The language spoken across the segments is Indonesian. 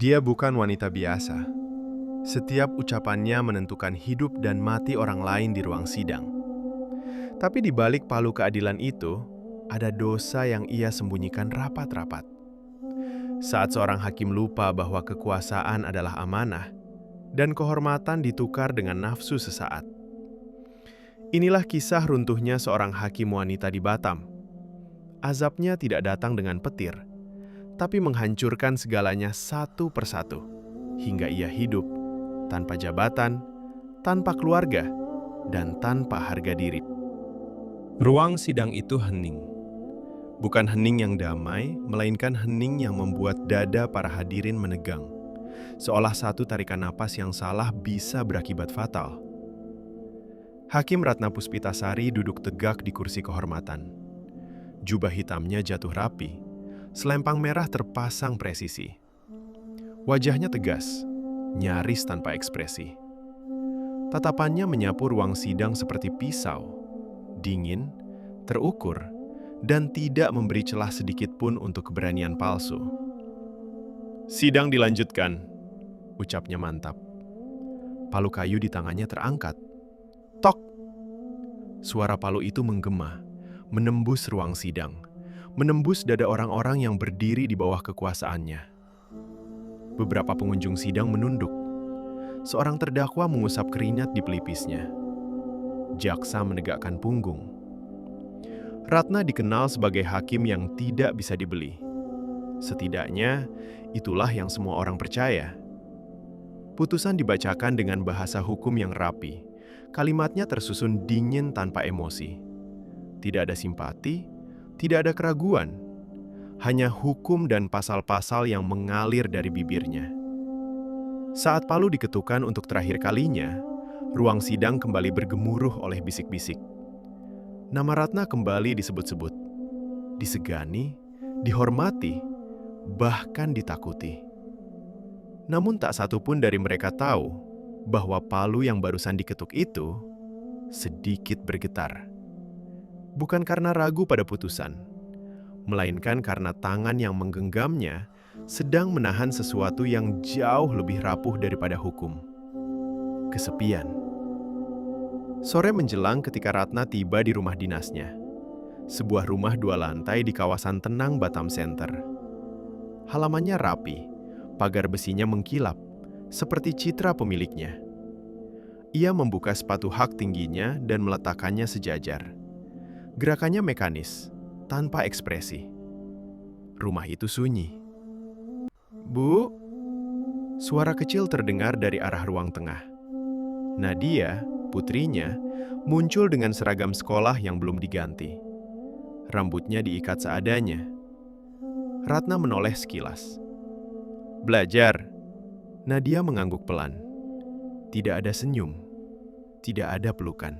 Dia bukan wanita biasa. Setiap ucapannya menentukan hidup dan mati orang lain di ruang sidang. Tapi di balik palu keadilan itu, ada dosa yang ia sembunyikan rapat-rapat. Saat seorang hakim lupa bahwa kekuasaan adalah amanah, dan kehormatan ditukar dengan nafsu sesaat. Inilah kisah runtuhnya seorang hakim wanita di Batam. Azabnya tidak datang dengan petir, tapi menghancurkan segalanya satu persatu, hingga ia hidup tanpa jabatan, tanpa keluarga, dan tanpa harga diri. Ruang sidang itu hening. Bukan hening yang damai, melainkan hening yang membuat dada para hadirin menegang. Seolah satu tarikan napas yang salah bisa berakibat fatal. Hakim Ratna Puspitasari duduk tegak di kursi kehormatan. Jubah hitamnya jatuh rapi, selempang merah terpasang presisi. Wajahnya tegas, nyaris tanpa ekspresi. Tatapannya menyapu ruang sidang seperti pisau, dingin, terukur, dan tidak memberi celah sedikit pun untuk keberanian palsu. "Sidang dilanjutkan," ucapnya mantap. Palu kayu di tangannya terangkat. Tok! Suara palu itu menggema, menembus ruang sidang, menembus dada orang-orang yang berdiri di bawah kekuasaannya. Beberapa pengunjung sidang menunduk. Seorang terdakwa mengusap keringat di pelipisnya. Jaksa menegakkan punggung. Ratna dikenal sebagai hakim yang tidak bisa dibeli. Setidaknya, itulah yang semua orang percaya. Putusan dibacakan dengan bahasa hukum yang rapi. Kalimatnya tersusun dingin tanpa emosi. Tidak ada simpati, tidak ada keraguan. Hanya hukum dan pasal-pasal yang mengalir dari bibirnya. Saat palu diketukkan untuk terakhir kalinya, ruang sidang kembali bergemuruh oleh bisik-bisik. Nama Ratna kembali disebut-sebut, disegani, dihormati, bahkan ditakuti. Namun tak satu pun dari mereka tahu bahwa palu yang barusan diketuk itu sedikit bergetar. Bukan karena ragu pada putusan, melainkan karena tangan yang menggenggamnya sedang menahan sesuatu yang jauh lebih rapuh daripada hukum. Kesepian. Sore menjelang ketika Ratna tiba di rumah dinasnya. Sebuah rumah 2 lantai di kawasan tenang Batam Center. Halamannya rapi, pagar besinya mengkilap, seperti citra pemiliknya. Ia membuka sepatu hak tingginya dan meletakkannya sejajar. Gerakannya mekanis, tanpa ekspresi. Rumah itu sunyi. "Bu?" Suara kecil terdengar dari arah ruang tengah. Nadia, putrinya, muncul dengan seragam sekolah yang belum diganti. Rambutnya diikat seadanya. Ratna menoleh sekilas. "Belajar." Nadia mengangguk pelan. Tidak ada senyum, tidak ada pelukan.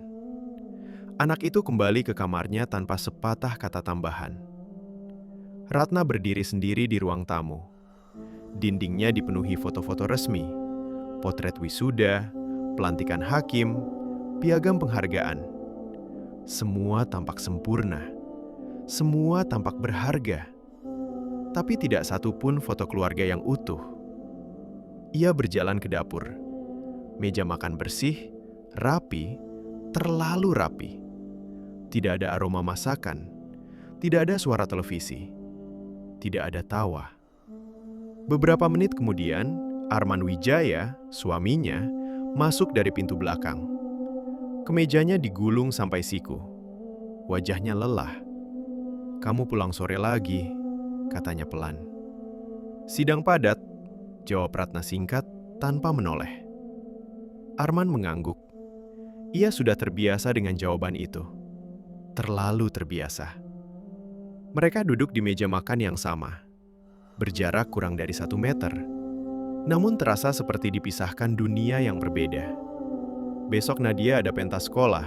Anak itu kembali ke kamarnya tanpa sepatah kata tambahan. Ratna berdiri sendiri di ruang tamu. Dindingnya dipenuhi foto-foto resmi, potret wisuda, pelantikan hakim, piagam penghargaan. Semua tampak sempurna, semua tampak berharga. Tapi tidak satu pun foto keluarga yang utuh. Ia berjalan ke dapur. Meja makan bersih, rapi, terlalu rapi. Tidak ada aroma masakan, tidak ada suara televisi, tidak ada tawa. Beberapa menit kemudian, Arman Wijaya, suaminya, masuk dari pintu belakang. Kemejanya digulung sampai siku. Wajahnya lelah. "Kamu pulang sore lagi," katanya pelan. "Sidang padat," jawab Ratna singkat tanpa menoleh. Arman mengangguk. Ia sudah terbiasa dengan jawaban itu. Terlalu terbiasa. Mereka duduk di meja makan yang sama. Berjarak kurang dari 1 meter. Namun terasa seperti dipisahkan dunia yang berbeda. "Besok Nadia ada pentas sekolah,"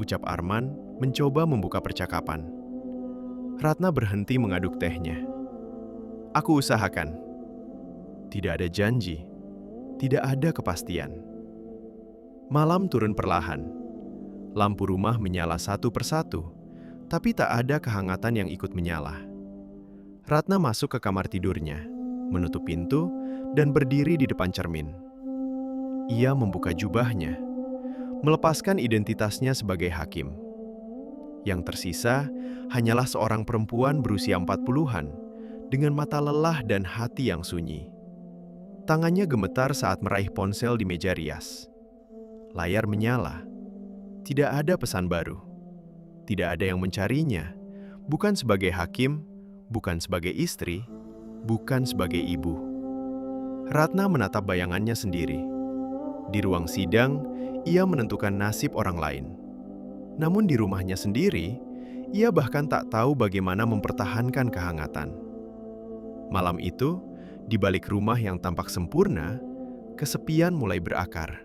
ucap Arman, mencoba membuka percakapan. Ratna berhenti mengaduk tehnya. "Aku usahakan." Tidak ada janji, tidak ada kepastian. Malam turun perlahan. Lampu rumah menyala satu persatu, tapi tak ada kehangatan yang ikut menyala. Ratna masuk ke kamar tidurnya, menutup pintu, dan berdiri di depan cermin. Ia membuka jubahnya, melepaskan identitasnya sebagai hakim. Yang tersisa hanyalah seorang perempuan berusia 40-an dengan mata lelah dan hati yang sunyi. Tangannya gemetar saat meraih ponsel di meja rias. Layar menyala. Tidak ada pesan baru. Tidak ada yang mencarinya. Bukan sebagai hakim, bukan sebagai istri, bukan sebagai ibu. Ratna menatap bayangannya sendiri. Di ruang sidang, ia menentukan nasib orang lain. Namun di rumahnya sendiri, ia bahkan tak tahu bagaimana mempertahankan kehangatan. Malam itu, di balik rumah yang tampak sempurna, kesepian mulai berakar.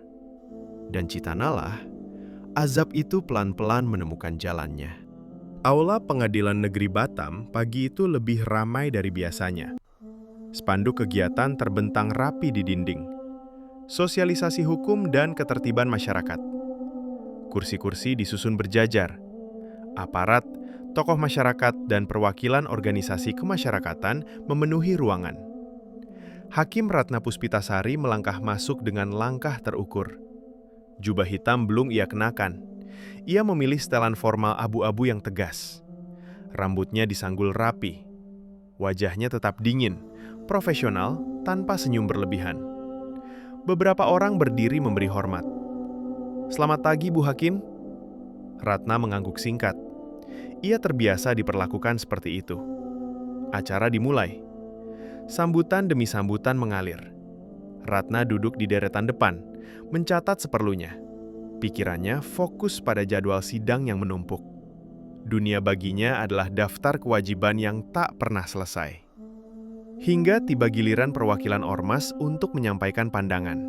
Dan Citanalah, azab itu pelan-pelan menemukan jalannya. Aula Pengadilan Negeri Batam pagi itu lebih ramai dari biasanya. Spanduk kegiatan terbentang rapi di dinding. Sosialisasi hukum dan ketertiban masyarakat. Kursi-kursi disusun berjajar. Aparat, tokoh masyarakat, dan perwakilan organisasi kemasyarakatan memenuhi ruangan. Hakim Ratna Puspitasari melangkah masuk dengan langkah terukur. Jubah hitam belum ia kenakan. Ia memilih setelan formal abu-abu yang tegas. Rambutnya disanggul rapi. Wajahnya tetap dingin, profesional, tanpa senyum berlebihan. Beberapa orang berdiri memberi hormat. "Selamat pagi, Bu Hakim." Ratna mengangguk singkat. Ia terbiasa diperlakukan seperti itu. Acara dimulai. Sambutan demi sambutan mengalir. Ratna duduk di deretan depan, mencatat seperlunya. Pikirannya fokus pada jadwal sidang yang menumpuk. Dunia baginya adalah daftar kewajiban yang tak pernah selesai. Hingga tiba giliran perwakilan ormas untuk menyampaikan pandangan.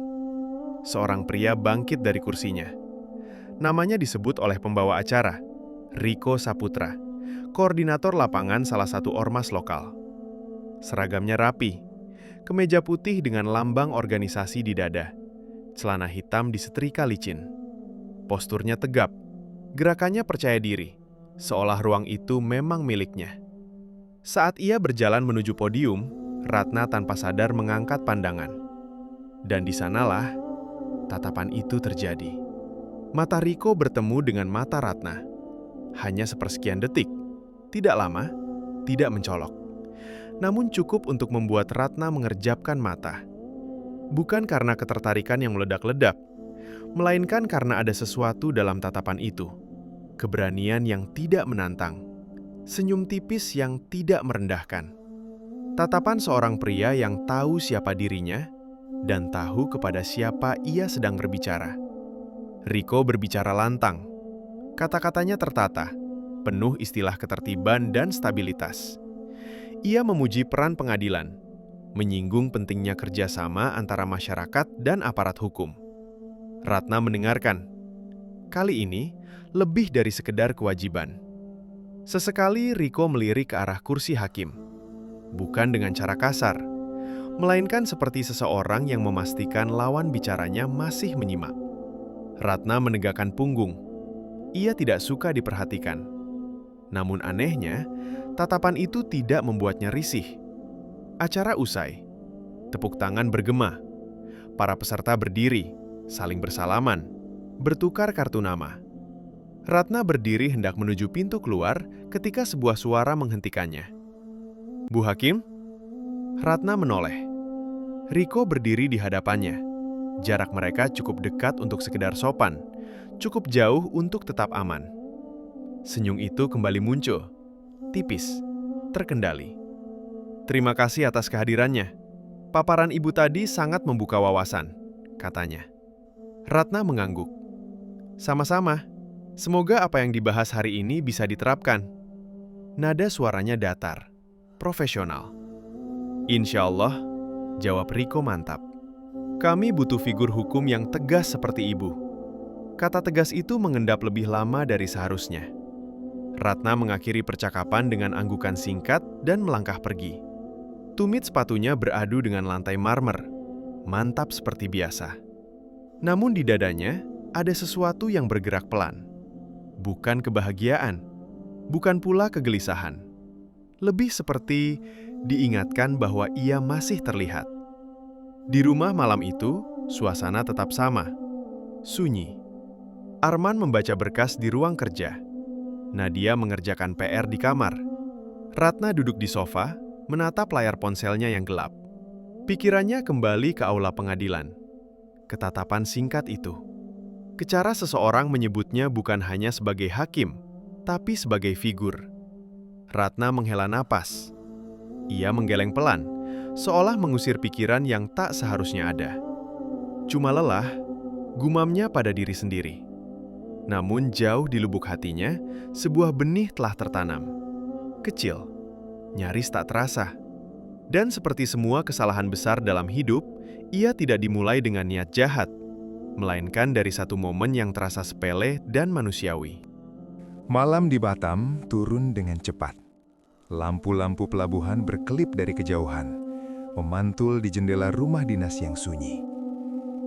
Seorang pria bangkit dari kursinya. Namanya disebut oleh pembawa acara, Riko Saputra, koordinator lapangan salah satu ormas lokal. Seragamnya rapi, kemeja putih dengan lambang organisasi di dada, celana hitam disetrika licin. Posturnya tegap, gerakannya percaya diri, seolah ruang itu memang miliknya. Saat ia berjalan menuju podium, Ratna tanpa sadar mengangkat pandangan. Dan di sanalah tatapan itu terjadi. Mata Riko bertemu dengan mata Ratna. Hanya sepersekian detik, tidak lama, tidak mencolok. Namun cukup untuk membuat Ratna mengerjapkan mata. Bukan karena ketertarikan yang meledak-ledak, melainkan karena ada sesuatu dalam tatapan itu. Keberanian yang tidak menantang, senyum tipis yang tidak merendahkan. Tatapan seorang pria yang tahu siapa dirinya dan tahu kepada siapa ia sedang berbicara. Riko berbicara lantang. Kata-katanya tertata, penuh istilah ketertiban dan stabilitas. Ia memuji peran pengadilan, menyinggung pentingnya kerjasama antara masyarakat dan aparat hukum. Ratna mendengarkan. Kali ini, lebih dari sekedar kewajiban. Sesekali Riko melirik ke arah kursi hakim. Bukan dengan cara kasar, melainkan seperti seseorang yang memastikan lawan bicaranya masih menyimak. Ratna menegakkan punggung. Ia tidak suka diperhatikan. Namun anehnya, tatapan itu tidak membuatnya risih. Acara usai. Tepuk tangan bergema. Para peserta berdiri, saling bersalaman, bertukar kartu nama. Ratna berdiri hendak menuju pintu keluar ketika sebuah suara menghentikannya. "Bu Hakim?" Ratna menoleh. Riko berdiri di hadapannya. Jarak mereka cukup dekat untuk sekedar sopan, cukup jauh untuk tetap aman. Senyum itu kembali muncul, tipis, terkendali. "Terima kasih atas kehadirannya. Paparan ibu tadi sangat membuka wawasan," katanya. Ratna mengangguk. "Sama-sama. Semoga apa yang dibahas hari ini bisa diterapkan." Nada suaranya datar, profesional. "Insya Allah," jawab Riko mantap. "Kami butuh figur hukum yang tegas seperti ibu." Kata tegas itu mengendap lebih lama dari seharusnya. Ratna mengakhiri percakapan dengan anggukan singkat dan melangkah pergi. Tumit sepatunya beradu dengan lantai marmer, mantap seperti biasa. Namun di dadanya ada sesuatu yang bergerak pelan. Bukan kebahagiaan, bukan pula kegelisahan. Lebih seperti diingatkan bahwa ia masih terlihat. Di rumah malam itu, suasana tetap sama, sunyi. Arman membaca berkas di ruang kerja. Nadia mengerjakan PR di kamar. Ratna duduk di sofa, menatap layar ponselnya yang gelap. Pikirannya kembali ke aula pengadilan. Ketatapan singkat itu. Cara seseorang menyebutnya bukan hanya sebagai hakim, tapi sebagai figur. Ratna menghela napas. Ia menggeleng pelan, seolah mengusir pikiran yang tak seharusnya ada. Cuma lelah, gumamnya pada diri sendiri. Namun jauh di lubuk hatinya, sebuah benih telah tertanam. Kecil, nyaris tak terasa. Dan seperti semua kesalahan besar dalam hidup, ia tidak dimulai dengan niat jahat, melainkan dari satu momen yang terasa sepele dan manusiawi. Malam di Batam turun dengan cepat. Lampu-lampu pelabuhan berkelip dari kejauhan, memantul di jendela rumah dinas yang sunyi.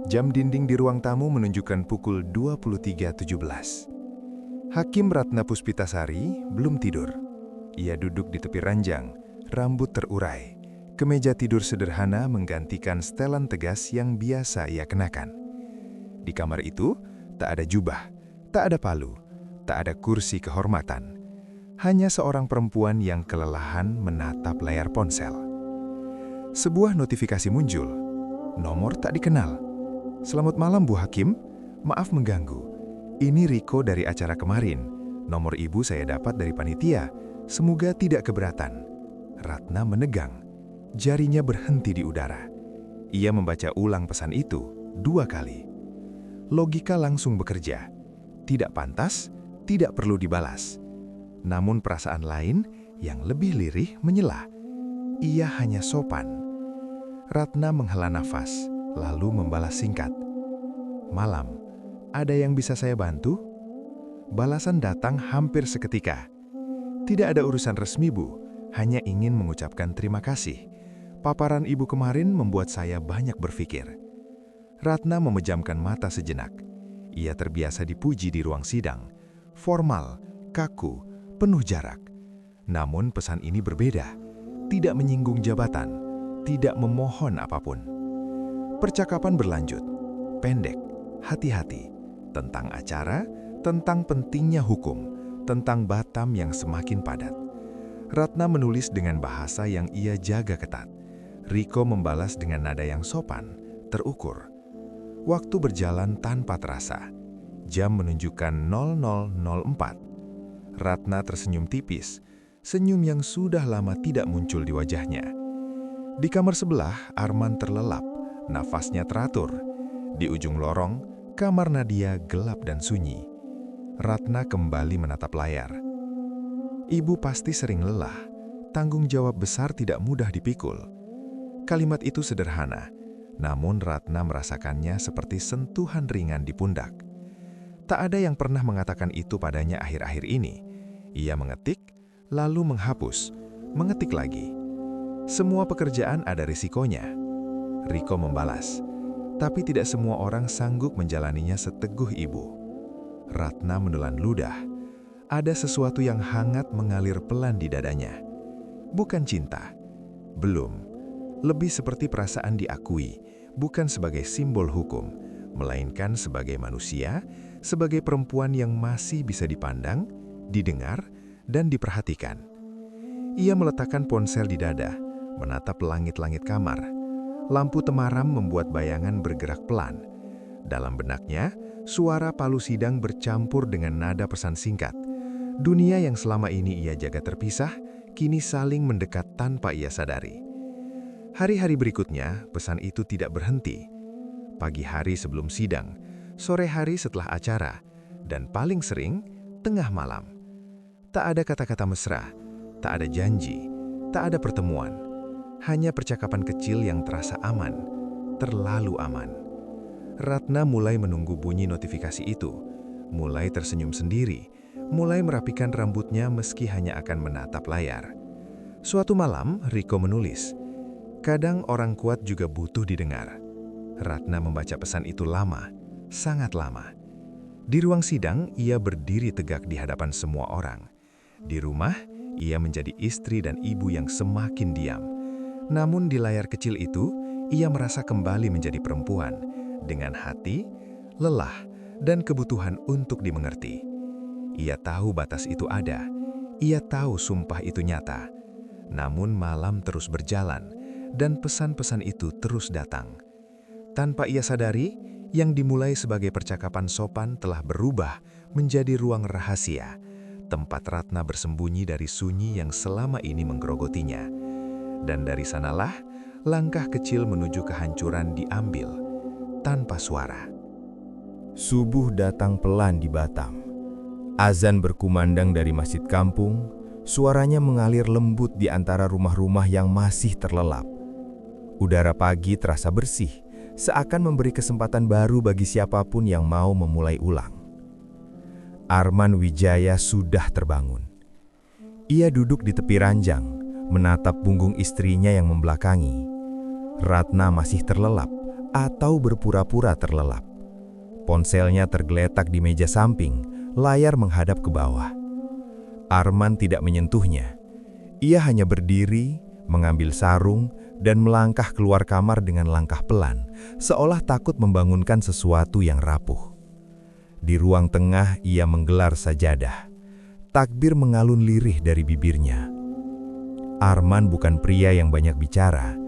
Jam dinding di ruang tamu menunjukkan pukul 23.17. Hakim Ratna Puspitasari belum tidur. Ia duduk di tepi ranjang, rambut terurai. Kemeja tidur sederhana menggantikan setelan tegas yang biasa ia kenakan. Di kamar itu, tak ada jubah, tak ada palu, tak ada kursi kehormatan. Hanya seorang perempuan yang kelelahan menatap layar ponsel. Sebuah notifikasi muncul. Nomor tak dikenal. "Selamat malam, Bu Hakim. Maaf mengganggu. Ini Riko dari acara kemarin. Nomor ibu saya dapat dari panitia. Semoga tidak keberatan." Ratna menegang. Jarinya berhenti di udara. Ia membaca ulang pesan itu 2 kali. Logika langsung bekerja. Tidak pantas, tidak perlu dibalas. Namun perasaan lain yang lebih lirih menyela. Ia hanya sopan. Ratna menghela nafas, lalu membalas singkat. "Malam, ada yang bisa saya bantu?" Balasan datang hampir seketika. "Tidak ada urusan resmi, Bu. Hanya ingin mengucapkan terima kasih. Paparan ibu kemarin membuat saya banyak berpikir." Ratna memejamkan mata sejenak. Ia terbiasa dipuji di ruang sidang. Formal, kaku, penuh jarak. Namun pesan ini berbeda. Tidak menyinggung jabatan, tidak memohon apapun. Percakapan berlanjut. Pendek, hati-hati. Tentang acara, tentang pentingnya hukum, tentang Batam yang semakin padat. Ratna menulis dengan bahasa yang ia jaga ketat. Riko membalas dengan nada yang sopan, terukur. Waktu berjalan tanpa terasa. Jam menunjukkan 00.04. Ratna tersenyum tipis, senyum yang sudah lama tidak muncul di wajahnya. Di kamar sebelah, Arman terlelap, nafasnya teratur. Di ujung lorong, kamar Nadia gelap dan sunyi. Ratna kembali menatap layar. Ibu pasti sering lelah, tanggung jawab besar tidak mudah dipikul. Kalimat itu sederhana, namun Ratna merasakannya seperti sentuhan ringan di pundak. Tak ada yang pernah mengatakan itu padanya akhir-akhir ini. Ia mengetik, lalu menghapus, mengetik lagi. Semua pekerjaan ada risikonya. Riko membalas, tapi tidak semua orang sanggup menjalaninya seteguh ibu. Ratna menelan ludah. Ada sesuatu yang hangat mengalir pelan di dadanya. Bukan cinta. Belum. Lebih seperti perasaan diakui, bukan sebagai simbol hukum, melainkan sebagai manusia, sebagai perempuan yang masih bisa dipandang, didengar, dan diperhatikan. Ia meletakkan ponsel di dada, menatap langit-langit kamar. Lampu temaram membuat bayangan bergerak pelan. Dalam benaknya, suara palu sidang bercampur dengan nada pesan singkat. Dunia yang selama ini ia jaga terpisah, kini saling mendekat tanpa ia sadari. Hari-hari berikutnya, pesan itu tidak berhenti. Pagi hari sebelum sidang, sore hari setelah acara, dan paling sering, tengah malam. Tak ada kata-kata mesra, tak ada janji, tak ada pertemuan. Hanya percakapan kecil yang terasa aman, terlalu aman. Ratna mulai menunggu bunyi notifikasi itu, mulai tersenyum sendiri, mulai merapikan rambutnya meski hanya akan menatap layar. Suatu malam, Riko menulis, "Kadang orang kuat juga butuh didengar." Ratna membaca pesan itu lama, sangat lama. Di ruang sidang, ia berdiri tegak di hadapan semua orang. Di rumah, ia menjadi istri dan ibu yang semakin diam. Namun di layar kecil itu, ia merasa kembali menjadi perempuan dengan hati, lelah, dan kebutuhan untuk dimengerti. Ia tahu batas itu ada, ia tahu sumpah itu nyata. Namun malam terus berjalan, dan pesan-pesan itu terus datang. Tanpa ia sadari, yang dimulai sebagai percakapan sopan telah berubah menjadi ruang rahasia, tempat Ratna bersembunyi dari sunyi yang selama ini menggerogotinya. Dan dari sanalah, langkah kecil menuju kehancuran diambil, tanpa suara. Subuh datang pelan di Batam. Azan berkumandang dari masjid kampung, suaranya mengalir lembut di antara rumah-rumah yang masih terlelap. Udara pagi terasa bersih, seakan memberi kesempatan baru bagi siapapun yang mau memulai ulang. Arman Wijaya sudah terbangun. Ia duduk di tepi ranjang, menatap punggung istrinya yang membelakangi. Ratna masih terlelap atau berpura-pura terlelap. Ponselnya tergeletak di meja samping, layar menghadap ke bawah. Arman tidak menyentuhnya. Ia hanya berdiri, mengambil sarung, dan melangkah keluar kamar dengan langkah pelan, seolah takut membangunkan sesuatu yang rapuh. Di ruang tengah ia menggelar sajadah. Takbir mengalun lirih dari bibirnya. Arman bukan pria yang banyak bicara.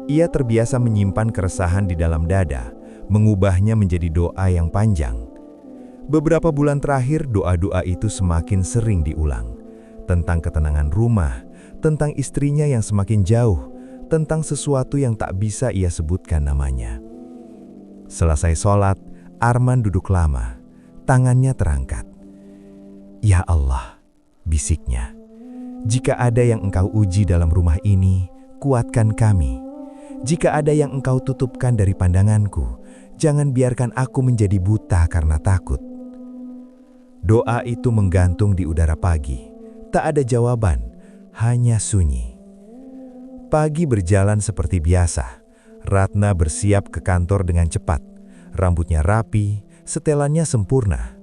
Ia terbiasa menyimpan keresahan di dalam dada, mengubahnya menjadi doa yang panjang. Beberapa bulan terakhir, doa-doa itu semakin sering diulang. Tentang ketenangan rumah, tentang istrinya yang semakin jauh, tentang sesuatu yang tak bisa ia sebutkan namanya. Selesai sholat, Arman duduk lama, tangannya terangkat. "Ya Allah," bisiknya, "jika ada yang Engkau uji dalam rumah ini, kuatkan kami. Jika ada yang Engkau tutupkan dari pandanganku, jangan biarkan aku menjadi buta karena takut." Doa itu menggantung di udara pagi. Tak ada jawaban, hanya sunyi. Pagi berjalan seperti biasa. Ratna bersiap ke kantor dengan cepat. Rambutnya rapi, setelannya sempurna.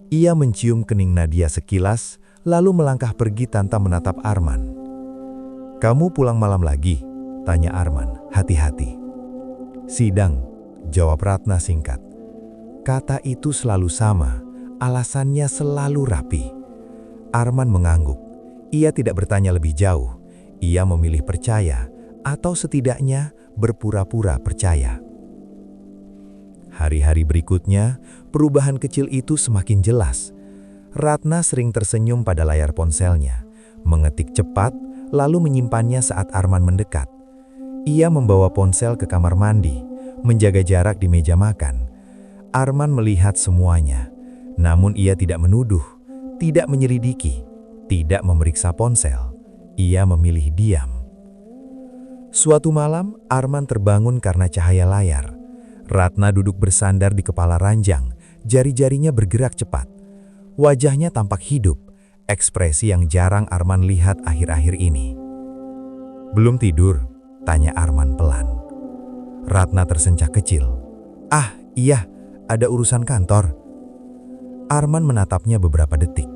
Ia mencium kening Nadia sekilas, lalu melangkah pergi tanpa menatap Arman. "Kamu pulang malam lagi?" tanya Arman, hati-hati. "Sidang," jawab Ratna singkat. Kata itu selalu sama, alasannya selalu rapi. Arman mengangguk. Ia tidak bertanya lebih jauh. Ia memilih percaya, atau setidaknya berpura-pura percaya. Hari-hari berikutnya, perubahan kecil itu semakin jelas. Ratna sering tersenyum pada layar ponselnya, mengetik cepat, lalu menyimpannya saat Arman mendekat. Ia membawa ponsel ke kamar mandi, menjaga jarak di meja makan. Arman melihat semuanya, namun ia tidak menuduh, tidak menyelidiki, tidak memeriksa ponsel. Ia memilih diam. Suatu malam, Arman terbangun karena cahaya layar. Ratna duduk bersandar di kepala ranjang, jari-jarinya bergerak cepat. Wajahnya tampak hidup, ekspresi yang jarang Arman lihat akhir-akhir ini. "Belum tidur?" tanya Arman pelan. Ratna tersencak kecil. "Ah, iya, ada urusan kantor." Arman menatapnya beberapa detik.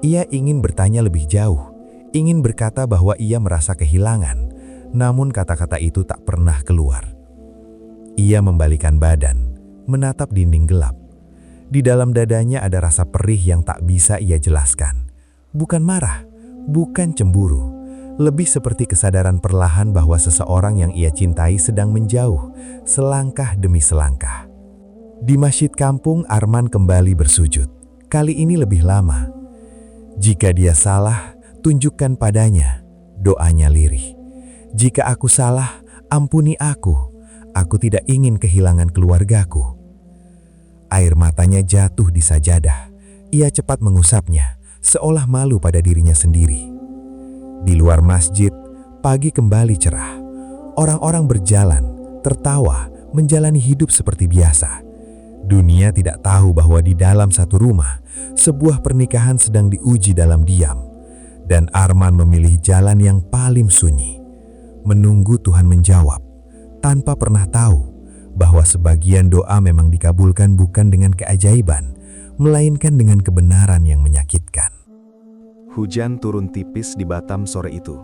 Ia ingin bertanya lebih jauh, ingin berkata bahwa ia merasa kehilangan, namun kata-kata itu tak pernah keluar. Ia membalikan badan, menatap dinding gelap. Di dalam dadanya ada rasa perih yang tak bisa ia jelaskan. Bukan marah, bukan cemburu. Lebih seperti kesadaran perlahan bahwa seseorang yang ia cintai sedang menjauh, selangkah demi selangkah. Di masjid kampung, Arman kembali bersujud. Kali ini lebih lama. "Jika dia salah, tunjukkan padanya," doanya lirih. "Jika aku salah, ampuni aku. Aku tidak ingin kehilangan keluargaku." Air matanya jatuh di sajadah. Ia cepat mengusapnya, seolah malu pada dirinya sendiri. Di luar masjid, pagi kembali cerah. Orang-orang berjalan, tertawa, menjalani hidup seperti biasa. Dunia tidak tahu bahwa di dalam satu rumah, sebuah pernikahan sedang diuji dalam diam. Dan Arman memilih jalan yang paling sunyi, menunggu Tuhan menjawab, tanpa pernah tahu bahwa sebagian doa memang dikabulkan bukan dengan keajaiban, melainkan dengan kebenaran yang menyakitkan. Hujan turun tipis di Batam sore itu.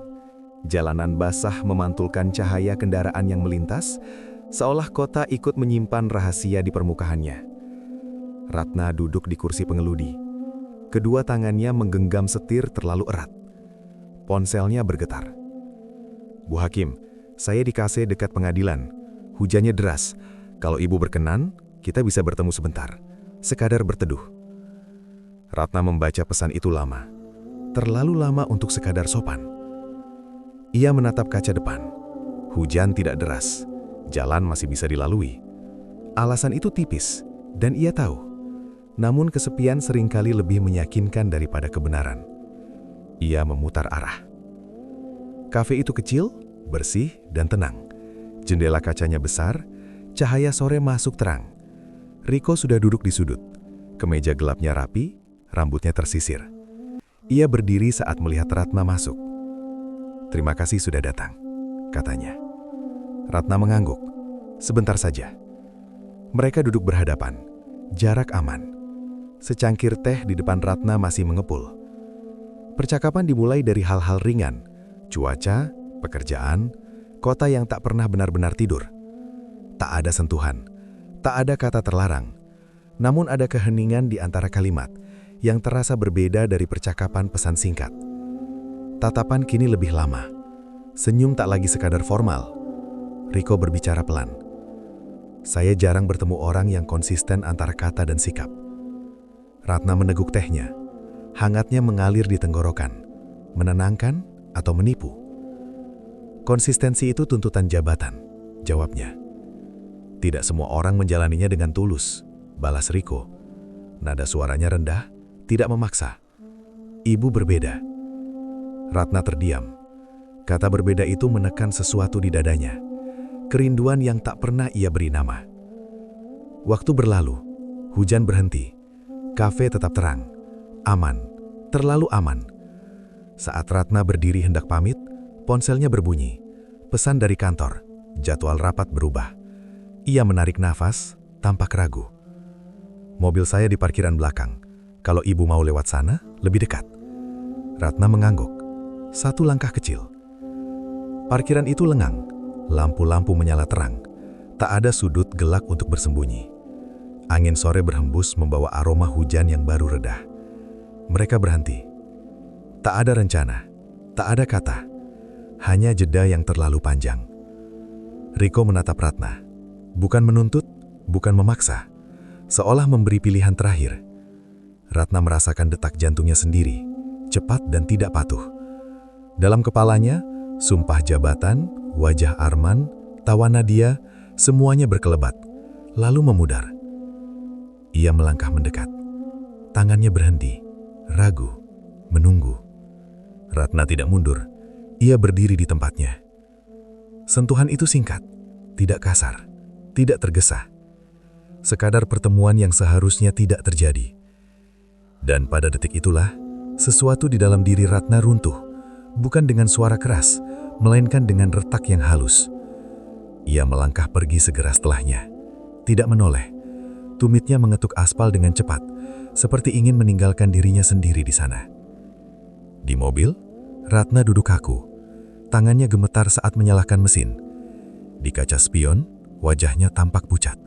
Jalanan basah memantulkan cahaya kendaraan yang melintas, seolah kota ikut menyimpan rahasia di permukaannya. Ratna duduk di kursi pengemudi. Kedua tangannya menggenggam setir terlalu erat. Ponselnya bergetar. "Bu Hakim, saya di KC dekat pengadilan. Hujannya deras. Kalau ibu berkenan, kita bisa bertemu sebentar. Sekadar berteduh." Ratna membaca pesan itu lama. Terlalu lama untuk sekadar sopan. Ia menatap kaca depan. Hujan tidak deras. Jalan masih bisa dilalui. Alasan itu tipis, dan ia tahu. Namun kesepian seringkali lebih meyakinkan daripada kebenaran. Ia memutar arah. Kafe itu kecil, bersih, dan tenang. Jendela kacanya besar, cahaya sore masuk terang. Riko sudah duduk di sudut. Kemeja gelapnya rapi, rambutnya tersisir. Ia berdiri saat melihat Ratna masuk. "Terima kasih sudah datang," katanya. Ratna mengangguk. "Sebentar saja." Mereka duduk berhadapan. Jarak aman. Secangkir teh di depan Ratna masih mengepul. Percakapan dimulai dari hal-hal ringan. Cuaca, pekerjaan, kota yang tak pernah benar-benar tidur. Tak ada sentuhan, tak ada kata terlarang. Namun ada keheningan di antara kalimat yang terasa berbeda dari percakapan pesan singkat. Tatapan kini lebih lama. Senyum tak lagi sekadar formal. Riko berbicara pelan. "Saya jarang bertemu orang yang konsisten antara kata dan sikap." Ratna meneguk tehnya. Hangatnya mengalir di tenggorokan. Menenangkan atau menipu? "Konsistensi itu tuntutan jabatan," jawabnya. "Tidak semua orang menjalaninya dengan tulus," balas Riko. Nada suaranya rendah, tidak memaksa. "Ibu berbeda." Ratna terdiam. Kata berbeda itu menekan sesuatu di dadanya. Kerinduan yang tak pernah ia beri nama. Waktu berlalu. Hujan berhenti. Kafe tetap terang. Aman. Terlalu aman. Saat Ratna berdiri hendak pamit, ponselnya berbunyi. Pesan dari kantor. Jadwal rapat berubah. Ia menarik nafas, tampak ragu. "Mobil saya di parkiran belakang. Kalau ibu mau lewat sana, lebih dekat." Ratna mengangguk. Satu langkah kecil. Parkiran itu lengang. Lampu-lampu menyala terang. Tak ada sudut gelap untuk bersembunyi. Angin sore berhembus membawa aroma hujan yang baru reda. Mereka berhenti. Tak ada rencana, tak ada kata. Hanya jeda yang terlalu panjang. Riko menatap Ratna. Bukan menuntut, bukan memaksa. Seolah memberi pilihan terakhir. Ratna merasakan detak jantungnya sendiri, cepat dan tidak patuh. Dalam kepalanya, sumpah jabatan, wajah Arman, tawa Nadia, semuanya berkelebat, lalu memudar. Ia melangkah mendekat. Tangannya berhenti, ragu, menunggu. Ratna tidak mundur. Ia berdiri di tempatnya. Sentuhan itu singkat, tidak kasar, tidak tergesa. Sekadar pertemuan yang seharusnya tidak terjadi. Dan pada detik itulah, sesuatu di dalam diri Ratna runtuh, bukan dengan suara keras, melainkan dengan retak yang halus. Ia melangkah pergi segera setelahnya. Tidak menoleh. Tumitnya mengetuk aspal dengan cepat, seperti ingin meninggalkan dirinya sendiri di sana. Di mobil, Ratna duduk kaku. Tangannya gemetar saat menyalakan mesin. Di kaca spion, wajahnya tampak pucat.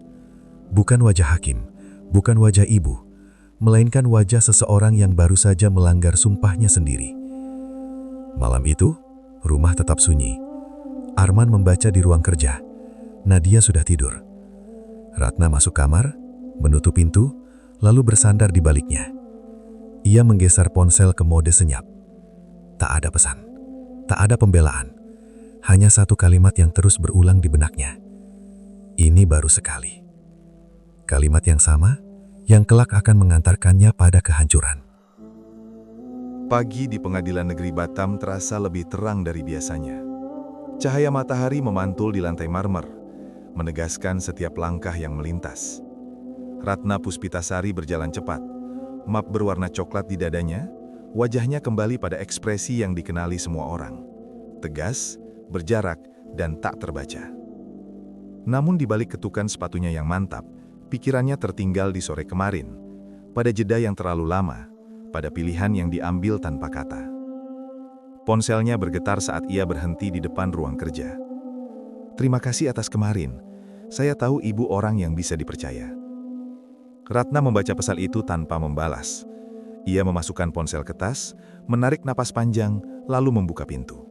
Bukan wajah Hakim, bukan wajah ibu, melainkan wajah seseorang yang baru saja melanggar sumpahnya sendiri. Malam itu, rumah tetap sunyi. Arman membaca di ruang kerja. Nadia sudah tidur. Ratna masuk kamar, menutup pintu, lalu bersandar di baliknya. Ia menggeser ponsel ke mode senyap. Tak ada pesan, tak ada pembelaan. Hanya satu kalimat yang terus berulang di benaknya. Ini baru sekali. Kalimat yang sama, yang kelak akan mengantarkannya pada kehancuran. Pagi di Pengadilan Negeri Batam terasa lebih terang dari biasanya. Cahaya matahari memantul di lantai marmer, menegaskan setiap langkah yang melintas. Ratna Puspitasari berjalan cepat, map berwarna coklat di dadanya, wajahnya kembali pada ekspresi yang dikenali semua orang. Tegas, berjarak, dan tak terbaca. Namun di balik ketukan sepatunya yang mantap, pikirannya tertinggal di sore kemarin, pada jeda yang terlalu lama, pada pilihan yang diambil tanpa kata. Ponselnya bergetar saat ia berhenti di depan ruang kerja. Terima kasih atas kemarin. Saya tahu ibu orang yang bisa dipercaya. Ratna membaca pesan itu tanpa membalas. Ia memasukkan ponsel ke tas, menarik napas panjang, lalu membuka pintu.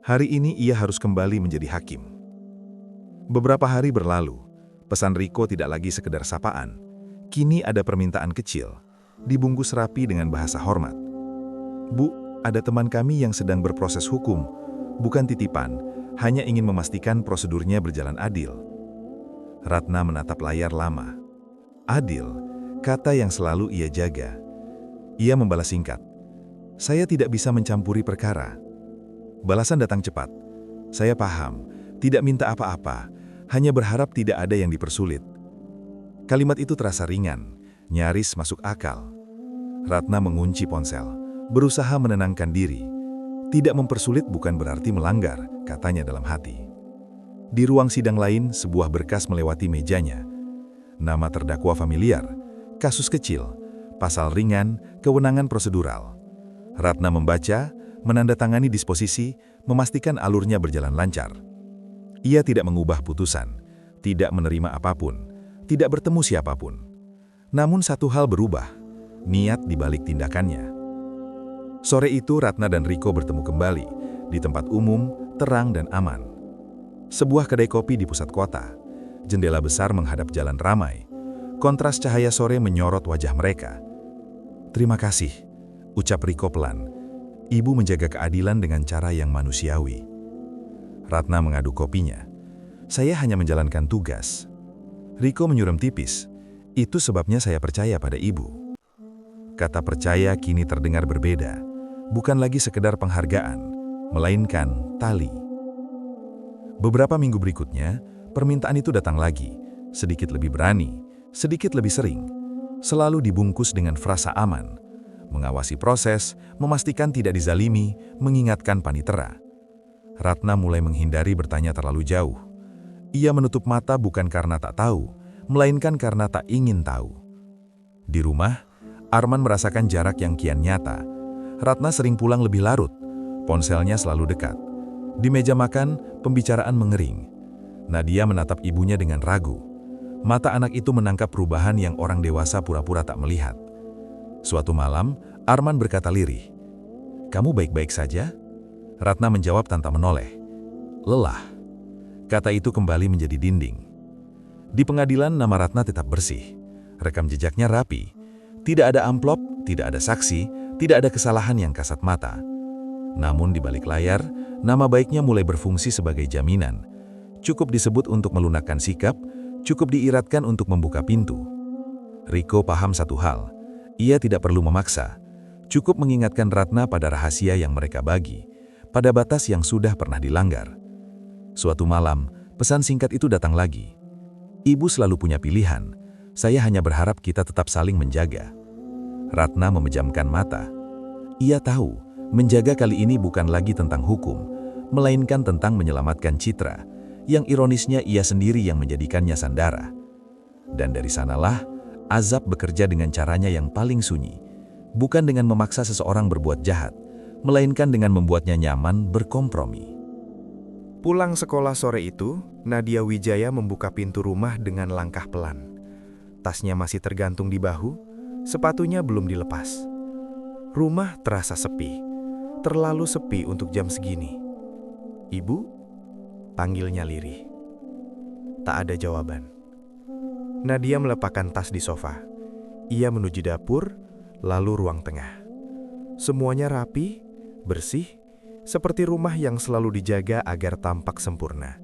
Hari ini ia harus kembali menjadi hakim. Beberapa hari berlalu, pesan Riko tidak lagi sekedar sapaan. Kini ada permintaan kecil, dibungkus rapi dengan bahasa hormat. "Bu, ada teman kami yang sedang berproses hukum. Bukan titipan, hanya ingin memastikan prosedurnya berjalan adil." Ratna menatap layar lama. Adil, kata yang selalu ia jaga. Ia membalas singkat, "Saya tidak bisa mencampuri perkara." Balasan datang cepat. "Saya paham, tidak minta apa-apa, hanya berharap tidak ada yang dipersulit." Kalimat itu terasa ringan, nyaris masuk akal. Ratna mengunci ponsel, berusaha menenangkan diri. "Tidak mempersulit bukan berarti melanggar," katanya dalam hati. Di ruang sidang lain, sebuah berkas melewati mejanya. Nama terdakwa familiar, kasus kecil, pasal ringan, kewenangan prosedural. Ratna membaca, menandatangani disposisi, memastikan alurnya berjalan lancar. Ia tidak mengubah putusan, tidak menerima apapun, tidak bertemu siapapun. Namun satu hal berubah, niat di balik tindakannya. Sore itu Ratna dan Riko bertemu kembali, di tempat umum, terang dan aman. Sebuah kedai kopi di pusat kota. Jendela besar menghadap jalan ramai. Kontras cahaya sore menyorot wajah mereka. "Terima kasih," ucap Riko pelan. "Ibu menjaga keadilan dengan cara yang manusiawi." Ratna mengaduk kopinya. "Saya hanya menjalankan tugas." Riko menyuram tipis. "Itu sebabnya saya percaya pada ibu." Kata percaya kini terdengar berbeda. Bukan lagi sekedar penghargaan, melainkan tali. Beberapa minggu berikutnya, permintaan itu datang lagi, sedikit lebih berani, sedikit lebih sering, selalu dibungkus dengan frasa aman, mengawasi proses, memastikan tidak dizalimi, mengingatkan panitera. Ratna mulai menghindari bertanya terlalu jauh. Ia menutup mata bukan karena tak tahu, melainkan karena tak ingin tahu. Di rumah, Arman merasakan jarak yang kian nyata. Ratna sering pulang lebih larut, ponselnya selalu dekat. Di meja makan, pembicaraan mengering. Nadia menatap ibunya dengan ragu. Mata anak itu menangkap perubahan yang orang dewasa pura-pura tak melihat. Suatu malam, Arman berkata lirih, "Kamu baik-baik saja?" Ratna menjawab tanpa menoleh. "Lelah." Kata itu kembali menjadi dinding. Di pengadilan, nama Ratna tetap bersih. Rekam jejaknya rapi. Tidak ada amplop, tidak ada saksi, tidak ada kesalahan yang kasat mata. Namun di balik layar, nama baiknya mulai berfungsi sebagai jaminan. Cukup disebut untuk melunakkan sikap, cukup diiratkan untuk membuka pintu. Riko paham satu hal, ia tidak perlu memaksa. Cukup mengingatkan Ratna pada rahasia yang mereka bagi, pada batas yang sudah pernah dilanggar. Suatu malam, pesan singkat itu datang lagi. "Ibu selalu punya pilihan, saya hanya berharap kita tetap saling menjaga." Ratna memejamkan mata. Ia tahu, menjaga kali ini bukan lagi tentang hukum, melainkan tentang menyelamatkan citra, yang ironisnya ia sendiri yang menjadikannya sandara. Dan dari sanalah, azab bekerja dengan caranya yang paling sunyi, bukan dengan memaksa seseorang berbuat jahat, melainkan dengan membuatnya nyaman berkompromi. Pulang sekolah sore itu, Nadia Wijaya membuka pintu rumah dengan langkah pelan. Tasnya masih tergantung di bahu, sepatunya belum dilepas. Rumah terasa sepi, terlalu sepi untuk jam segini. "Ibu?" panggilnya lirih. Tak ada jawaban. Nadia melepaskan tas di sofa. Ia menuju dapur, lalu ruang tengah. Semuanya rapi, bersih, seperti rumah yang selalu dijaga agar tampak sempurna.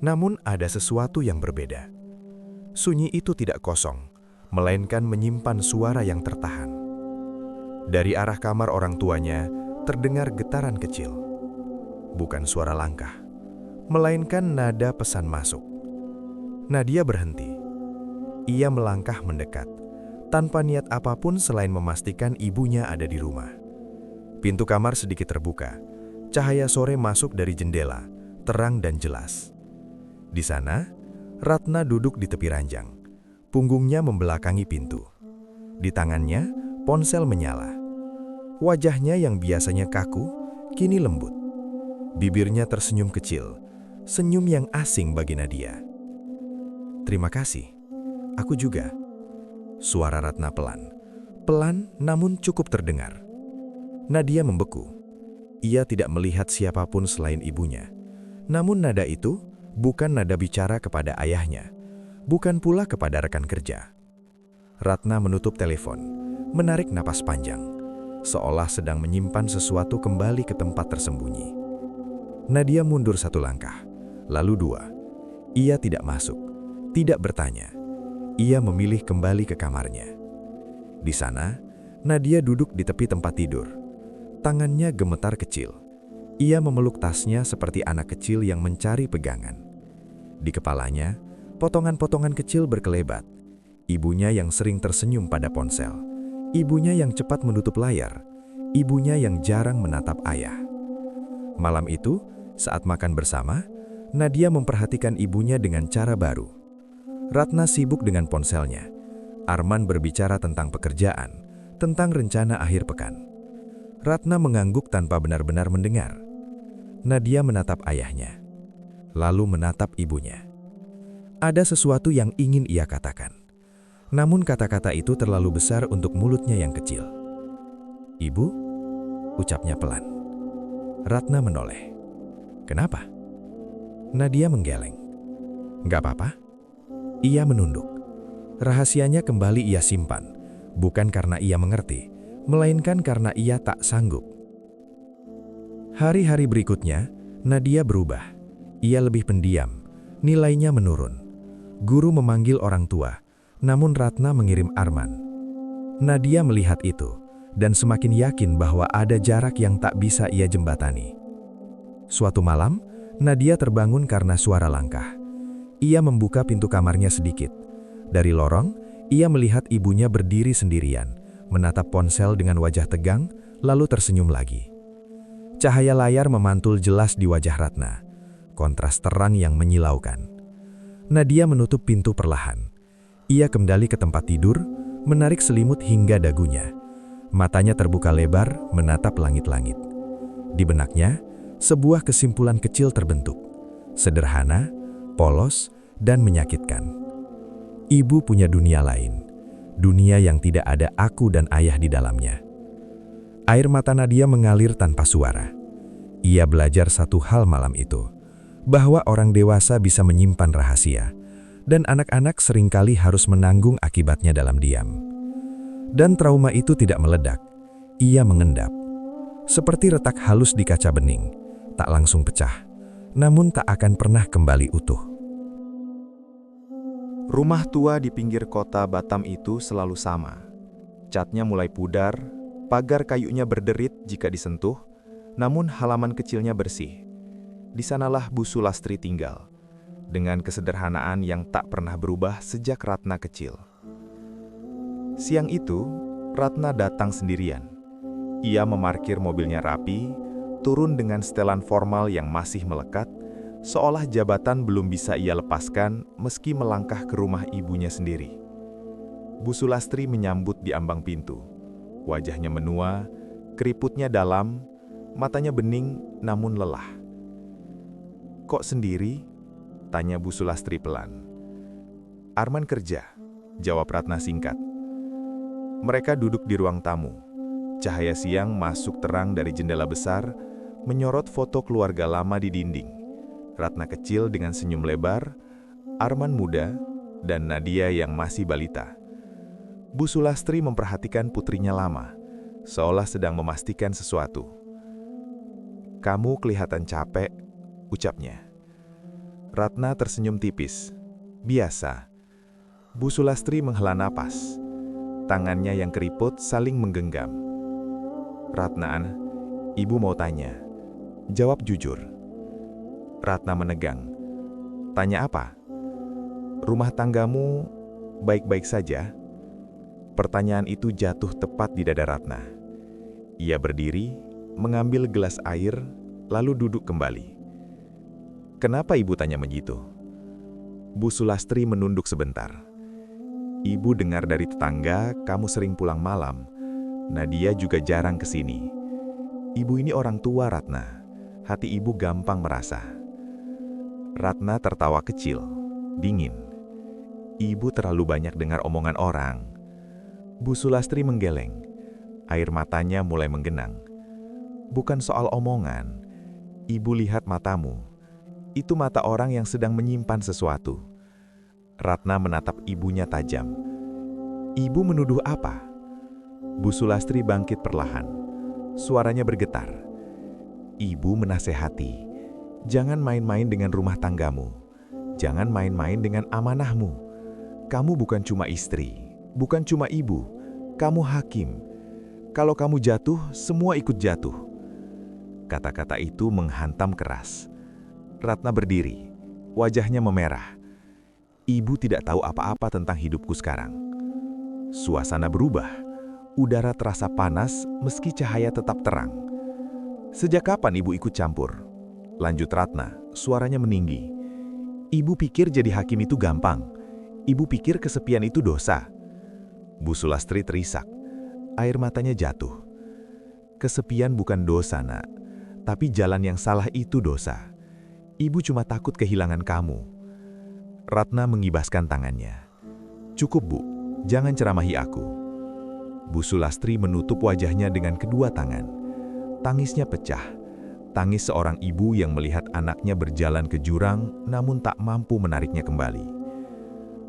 Namun ada sesuatu yang berbeda. Sunyi itu tidak kosong, melainkan menyimpan suara yang tertahan. Dari arah kamar orang tuanya, terdengar getaran kecil. Bukan suara langkah, melainkan nada pesan masuk. Nadia berhenti. Ia melangkah mendekat, tanpa niat apapun selain memastikan ibunya ada di rumah. Pintu kamar sedikit terbuka. Cahaya sore masuk dari jendela, terang dan jelas. Di sana, Ratna duduk di tepi ranjang. Punggungnya membelakangi pintu. Di tangannya, ponsel menyala. Wajahnya yang biasanya kaku, kini lembut. Bibirnya tersenyum kecil, senyum yang asing bagi Nadia. Terima kasih. Aku juga. Suara Ratna pelan. Pelan namun cukup terdengar. Nadia membeku. Ia tidak melihat siapapun selain ibunya. Namun nada itu bukan nada bicara kepada ayahnya. Bukan pula kepada rekan kerja. Ratna menutup telepon, menarik napas panjang, seolah sedang menyimpan sesuatu kembali ke tempat tersembunyi. Nadia mundur 1 langkah, lalu 2. Ia tidak masuk, tidak bertanya. Ia memilih kembali ke kamarnya. Di sana, Nadia duduk di tepi tempat tidur. Tangannya gemetar kecil. Ia memeluk tasnya seperti anak kecil yang mencari pegangan. Di kepalanya, potongan-potongan kecil berkelebat. Ibunya yang sering tersenyum pada ponsel. Ibunya yang cepat menutup layar. Ibunya yang jarang menatap ayah. Malam itu, saat makan bersama, Nadia memperhatikan ibunya dengan cara baru. Ratna sibuk dengan ponselnya. Arman berbicara tentang pekerjaan, tentang rencana akhir pekan. Ratna mengangguk tanpa benar-benar mendengar. Nadia menatap ayahnya, lalu menatap ibunya. Ada sesuatu yang ingin ia katakan. Namun kata-kata itu terlalu besar untuk mulutnya yang kecil. "Ibu?" ucapnya pelan. Ratna menoleh. "Kenapa?" Nadia menggeleng. "Gak apa-apa." Ia menunduk. Rahasianya kembali ia simpan, bukan karena ia mengerti, melainkan karena ia tak sanggup. Hari-hari berikutnya, Nadia berubah. Ia lebih pendiam, nilainya menurun. Guru memanggil orang tua, namun Ratna mengirim Arman. Nadia melihat itu, dan semakin yakin bahwa ada jarak yang tak bisa ia jembatani. Suatu malam, Nadia terbangun karena suara langkah. Ia membuka pintu kamarnya sedikit. Dari lorong, ia melihat ibunya berdiri sendirian, menatap ponsel dengan wajah tegang, lalu tersenyum lagi. Cahaya layar memantul jelas di wajah Ratna, kontras terang yang menyilaukan. Nadia menutup pintu perlahan. Ia kembali ke tempat tidur, menarik selimut hingga dagunya. Matanya terbuka lebar, menatap langit-langit. Di benaknya, sebuah kesimpulan kecil terbentuk. Sederhana, polos, dan menyakitkan. Ibu punya dunia lain. Dunia yang tidak ada aku dan ayah di dalamnya. Air mata Nadia mengalir tanpa suara. Ia belajar satu hal malam itu, bahwa orang dewasa bisa menyimpan rahasia, dan anak-anak seringkali harus menanggung akibatnya dalam diam. Dan trauma itu tidak meledak, ia mengendap. Seperti retak halus di kaca bening, tak langsung pecah, namun tak akan pernah kembali utuh. Rumah tua di pinggir kota Batam itu selalu sama. Catnya mulai pudar, pagar kayunya berderit jika disentuh, namun halaman kecilnya bersih. Di sanalah Bu Sulastri tinggal, dengan kesederhanaan yang tak pernah berubah sejak Ratna kecil. Siang itu, Ratna datang sendirian. Ia memarkir mobilnya rapi, turun dengan setelan formal yang masih melekat, seolah jabatan belum bisa ia lepaskan meski melangkah ke rumah ibunya sendiri. Bu Sulastri menyambut di ambang pintu. Wajahnya menua, keriputnya dalam, matanya bening namun lelah. "Kok sendiri?" tanya Bu Sulastri pelan. "Arman kerja," jawab Ratna singkat. Mereka duduk di ruang tamu. Cahaya siang masuk terang dari jendela besar, menyorot foto keluarga lama di dinding. Ratna kecil dengan senyum lebar, Arman muda, dan Nadia yang masih balita. Bu Sulastri memperhatikan putrinya lama, seolah sedang memastikan sesuatu. "Kamu kelihatan capek," ucapnya. Ratna tersenyum tipis. "Biasa." Bu Sulastri menghela napas. Tangannya yang keriput saling menggenggam. "Ratna, ibu mau tanya. Jawab jujur." Ratna menegang. "Tanya apa?" "Rumah tanggamu baik-baik saja?" Pertanyaan itu jatuh tepat di dada Ratna. Ia berdiri, mengambil gelas air, lalu duduk kembali. "Kenapa ibu tanya begitu?" Bu Sulastri menunduk sebentar. "Ibu dengar dari tetangga kamu sering pulang malam. Nadia juga jarang ke sini. Ibu ini orang tua, Ratna. Hati ibu gampang merasa." Ratna tertawa kecil, dingin. Ibu terlalu banyak dengar omongan orang. Bu Sulastri menggeleng. Air matanya mulai menggenang. Bukan soal omongan. Ibu lihat matamu. Itu mata orang yang sedang menyimpan sesuatu. Ratna menatap ibunya tajam. Ibu menuduh apa? Bu Sulastri bangkit perlahan. Suaranya bergetar. Ibu menasehati, jangan main-main dengan rumah tanggamu. Jangan main-main dengan amanahmu. Kamu bukan cuma istri, bukan cuma ibu. Kamu hakim. Kalau kamu jatuh, semua ikut jatuh. Kata-kata itu menghantam keras. Ratna berdiri, wajahnya memerah. Ibu tidak tahu apa-apa tentang hidupku sekarang. Suasana berubah. Udara terasa panas meski cahaya tetap terang. Sejak kapan ibu ikut campur? Lanjut Ratna, suaranya meninggi. Ibu pikir jadi hakim itu gampang. Ibu pikir kesepian itu dosa. Bu Sulastri terisak. Air matanya jatuh. Kesepian bukan dosa, Nak. Tapi jalan yang salah itu dosa. Ibu cuma takut kehilangan kamu. Ratna mengibaskan tangannya. Cukup, Bu. Jangan ceramahi aku. Bu Sulastri menutup wajahnya dengan kedua tangan. Tangisnya pecah. Tangis seorang ibu yang melihat anaknya berjalan ke jurang namun tak mampu menariknya kembali.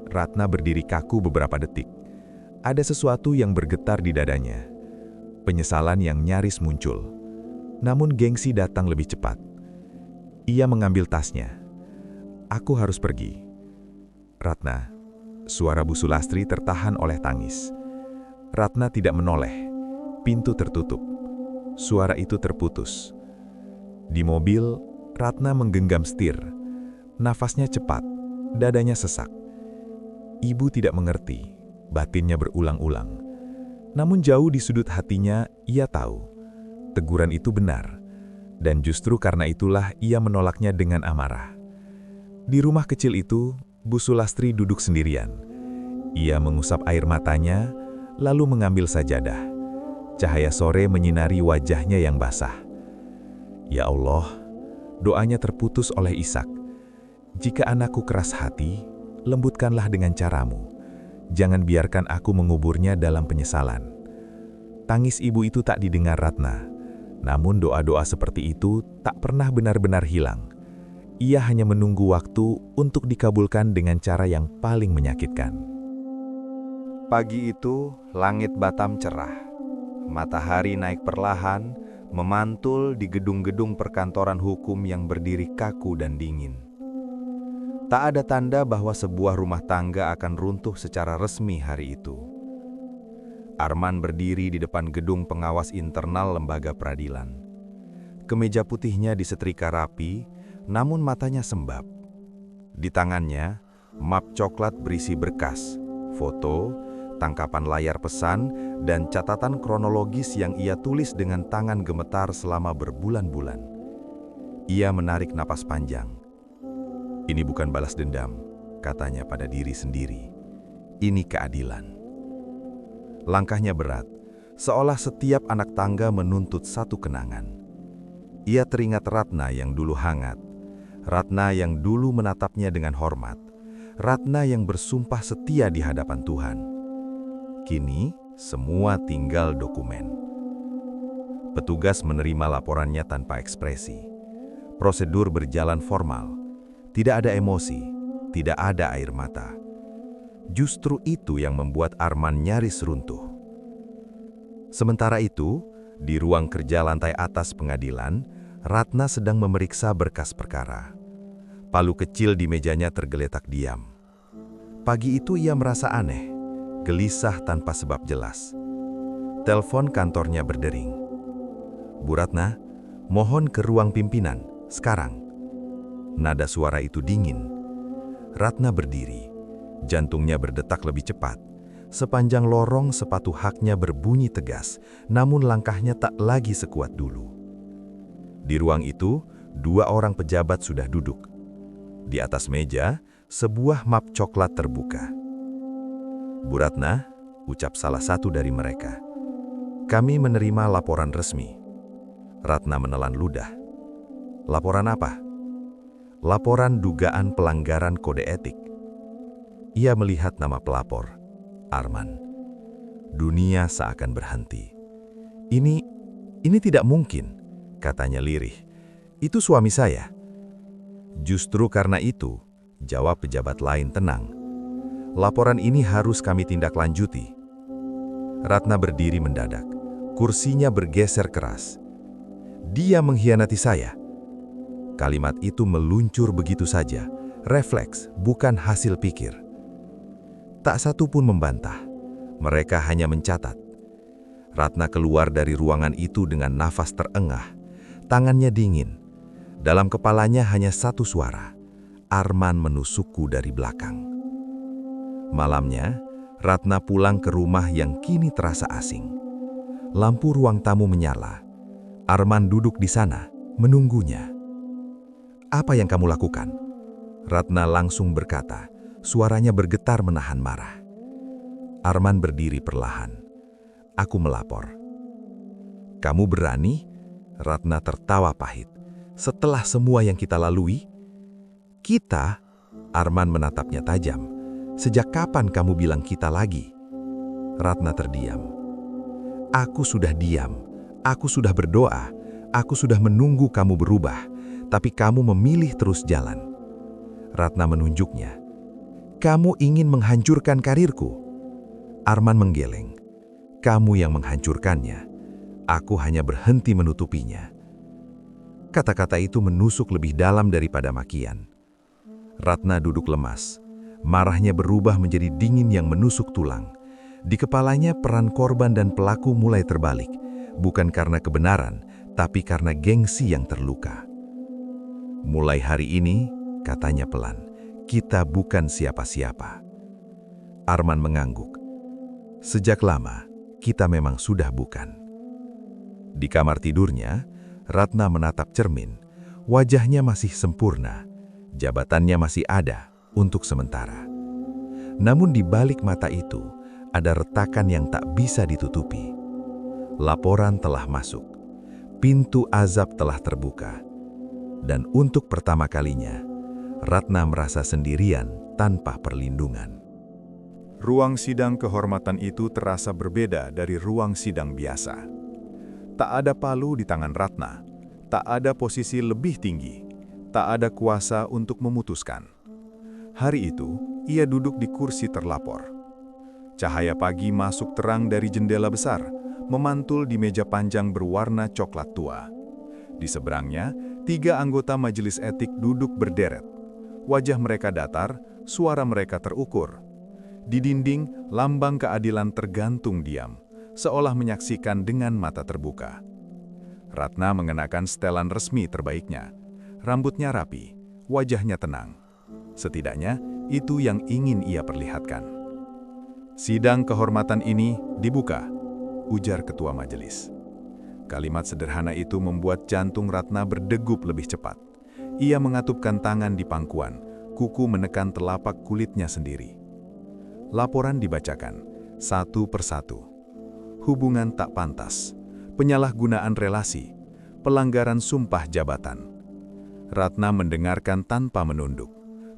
Ratna berdiri kaku beberapa detik. Ada sesuatu yang bergetar di dadanya. Penyesalan yang nyaris muncul. Namun gengsi datang lebih cepat. Ia mengambil tasnya. Aku harus pergi. Ratna, suara Bu Sulastri tertahan oleh tangis. Ratna tidak menoleh. Pintu tertutup. Suara itu terputus. Di mobil, Ratna menggenggam setir. Nafasnya cepat, dadanya sesak. Ibu tidak mengerti, batinnya berulang-ulang. Namun jauh di sudut hatinya, ia tahu. Teguran itu benar. Dan justru karena itulah ia menolaknya dengan amarah. Di rumah kecil itu, Bu Sulastri duduk sendirian. Ia mengusap air matanya, lalu mengambil sajadah. Cahaya sore menyinari wajahnya yang basah. Ya Allah, doanya terputus oleh Ishak. Jika anakku keras hati, lembutkanlah dengan caramu. Jangan biarkan aku menguburnya dalam penyesalan. Tangis ibu itu tak didengar Ratna. Namun doa-doa seperti itu tak pernah benar-benar hilang. Ia hanya menunggu waktu untuk dikabulkan dengan cara yang paling menyakitkan. Pagi itu, langit Batam cerah. Matahari naik perlahan, memantul di gedung-gedung perkantoran hukum yang berdiri kaku dan dingin. Tak ada tanda bahwa sebuah rumah tangga akan runtuh secara resmi hari itu. Arman berdiri di depan gedung pengawas internal lembaga peradilan. Kemeja putihnya disetrika rapi, namun matanya sembab. Di tangannya, map coklat berisi berkas, foto, tangkapan layar pesan, dan catatan kronologis yang ia tulis dengan tangan gemetar selama berbulan-bulan. Ia menarik napas panjang. Ini bukan balas dendam, katanya pada diri sendiri. Ini keadilan. Langkahnya berat, seolah setiap anak tangga menuntut satu kenangan. Ia teringat Ratna yang dulu hangat, Ratna yang dulu menatapnya dengan hormat, Ratna yang bersumpah setia di hadapan Tuhan. Kini, semua tinggal dokumen. Petugas menerima laporannya tanpa ekspresi. Prosedur berjalan formal. Tidak ada emosi, tidak ada air mata. Justru itu yang membuat Arman nyaris runtuh. Sementara itu, di ruang kerja lantai atas pengadilan, Ratna sedang memeriksa berkas perkara. Palu kecil di mejanya tergeletak diam. Pagi itu ia merasa aneh. Gelisah tanpa sebab jelas. Telepon kantornya berdering. Bu Ratna, mohon ke ruang pimpinan, sekarang. Nada suara itu dingin. Ratna berdiri. Jantungnya berdetak lebih cepat. Sepanjang lorong sepatu haknya berbunyi tegas, namun langkahnya tak lagi sekuat dulu. Di ruang itu, 2 orang pejabat sudah duduk. Di atas meja, sebuah map coklat terbuka. Bu Ratna, ucap salah satu dari mereka. Kami menerima laporan resmi. Ratna menelan ludah. Laporan apa? Laporan dugaan pelanggaran kode etik. Ia melihat nama pelapor, Arman. Dunia seakan berhenti. Ini tidak mungkin, katanya lirih. Itu suami saya. Justru karena itu, jawab pejabat lain tenang. Laporan ini harus kami tindak lanjuti. Ratna berdiri mendadak. Kursinya bergeser keras. Dia mengkhianati saya. Kalimat itu meluncur begitu saja, refleks, bukan hasil pikir. Tak satu pun membantah. Mereka hanya mencatat. Ratna keluar dari ruangan itu dengan nafas terengah. Tangannya dingin. Dalam kepalanya hanya satu suara. Arman menusukku dari belakang. Malamnya, Ratna pulang ke rumah yang kini terasa asing. Lampu ruang tamu menyala. Arman duduk di sana, menunggunya. "Apa yang kamu lakukan?" Ratna langsung berkata, suaranya bergetar menahan marah. Arman berdiri perlahan. "Aku melapor." "Kamu berani?" Ratna tertawa pahit. "Setelah semua yang kita lalui?" "Kita?" Arman menatapnya tajam. "Sejak kapan kamu bilang kita lagi?" Ratna terdiam. "Aku sudah diam. Aku sudah berdoa. Aku sudah menunggu kamu berubah. Tapi kamu memilih terus jalan." Ratna menunjuknya. "Kamu ingin menghancurkan karirku." Arman menggeleng. "Kamu yang menghancurkannya. Aku hanya berhenti menutupinya." Kata-kata itu menusuk lebih dalam daripada makian. Ratna duduk lemas. Marahnya berubah menjadi dingin yang menusuk tulang. Di kepalanya peran korban dan pelaku mulai terbalik. Bukan karena kebenaran, tapi karena gengsi yang terluka. "Mulai hari ini," katanya pelan, "kita bukan siapa-siapa." Arman mengangguk. "Sejak lama, kita memang sudah bukan." Di kamar tidurnya, Ratna menatap cermin. Wajahnya masih sempurna. Jabatannya masih ada untuk sementara. Namun di balik mata itu, ada retakan yang tak bisa ditutupi. Laporan telah masuk. Pintu azab telah terbuka. Dan untuk pertama kalinya, Ratna merasa sendirian tanpa perlindungan. Ruang sidang kehormatan itu terasa berbeda dari ruang sidang biasa. Tak ada palu di tangan Ratna, tak ada posisi lebih tinggi, tak ada kuasa untuk memutuskan. Hari itu, ia duduk di kursi terlapor. Cahaya pagi masuk terang dari jendela besar, memantul di meja panjang berwarna coklat tua. Di seberangnya, 3 anggota majelis etik duduk berderet. Wajah mereka datar, suara mereka terukur. Di dinding, lambang keadilan tergantung diam, seolah menyaksikan dengan mata terbuka. Ratna mengenakan setelan resmi terbaiknya. Rambutnya rapi, wajahnya tenang. Setidaknya, itu yang ingin ia perlihatkan. "Sidang kehormatan ini dibuka," ujar ketua majelis. Kalimat sederhana itu membuat jantung Ratna berdegup lebih cepat. Ia mengatupkan tangan di pangkuan, kuku menekan telapak kulitnya sendiri. Laporan dibacakan, satu persatu. Hubungan tak pantas, penyalahgunaan relasi, pelanggaran sumpah jabatan. Ratna mendengarkan tanpa menunduk.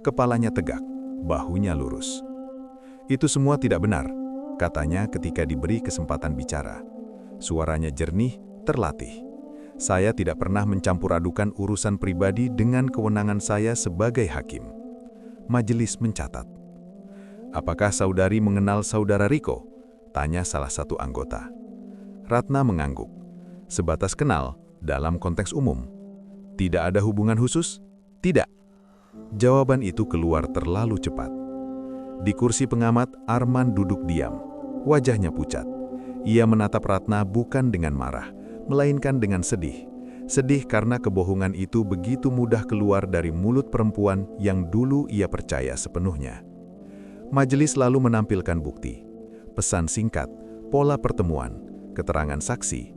Kepalanya tegak, bahunya lurus. "Itu semua tidak benar," katanya ketika diberi kesempatan bicara. Suaranya jernih, terlatih. "Saya tidak pernah mencampur adukan urusan pribadi dengan kewenangan saya sebagai hakim." Majelis mencatat. "Apakah saudari mengenal saudara Riko?" tanya salah satu anggota. Ratna mengangguk. "Sebatas kenal, dalam konteks umum. Tidak ada hubungan khusus?" "Tidak." Jawaban itu keluar terlalu cepat. Di kursi pengamat, Arman duduk diam. Wajahnya pucat. Ia menatap Ratna bukan dengan marah, melainkan dengan sedih. Sedih karena kebohongan itu begitu mudah keluar dari mulut perempuan yang dulu ia percaya sepenuhnya. Majelis lalu menampilkan bukti, pesan singkat, pola pertemuan, keterangan saksi.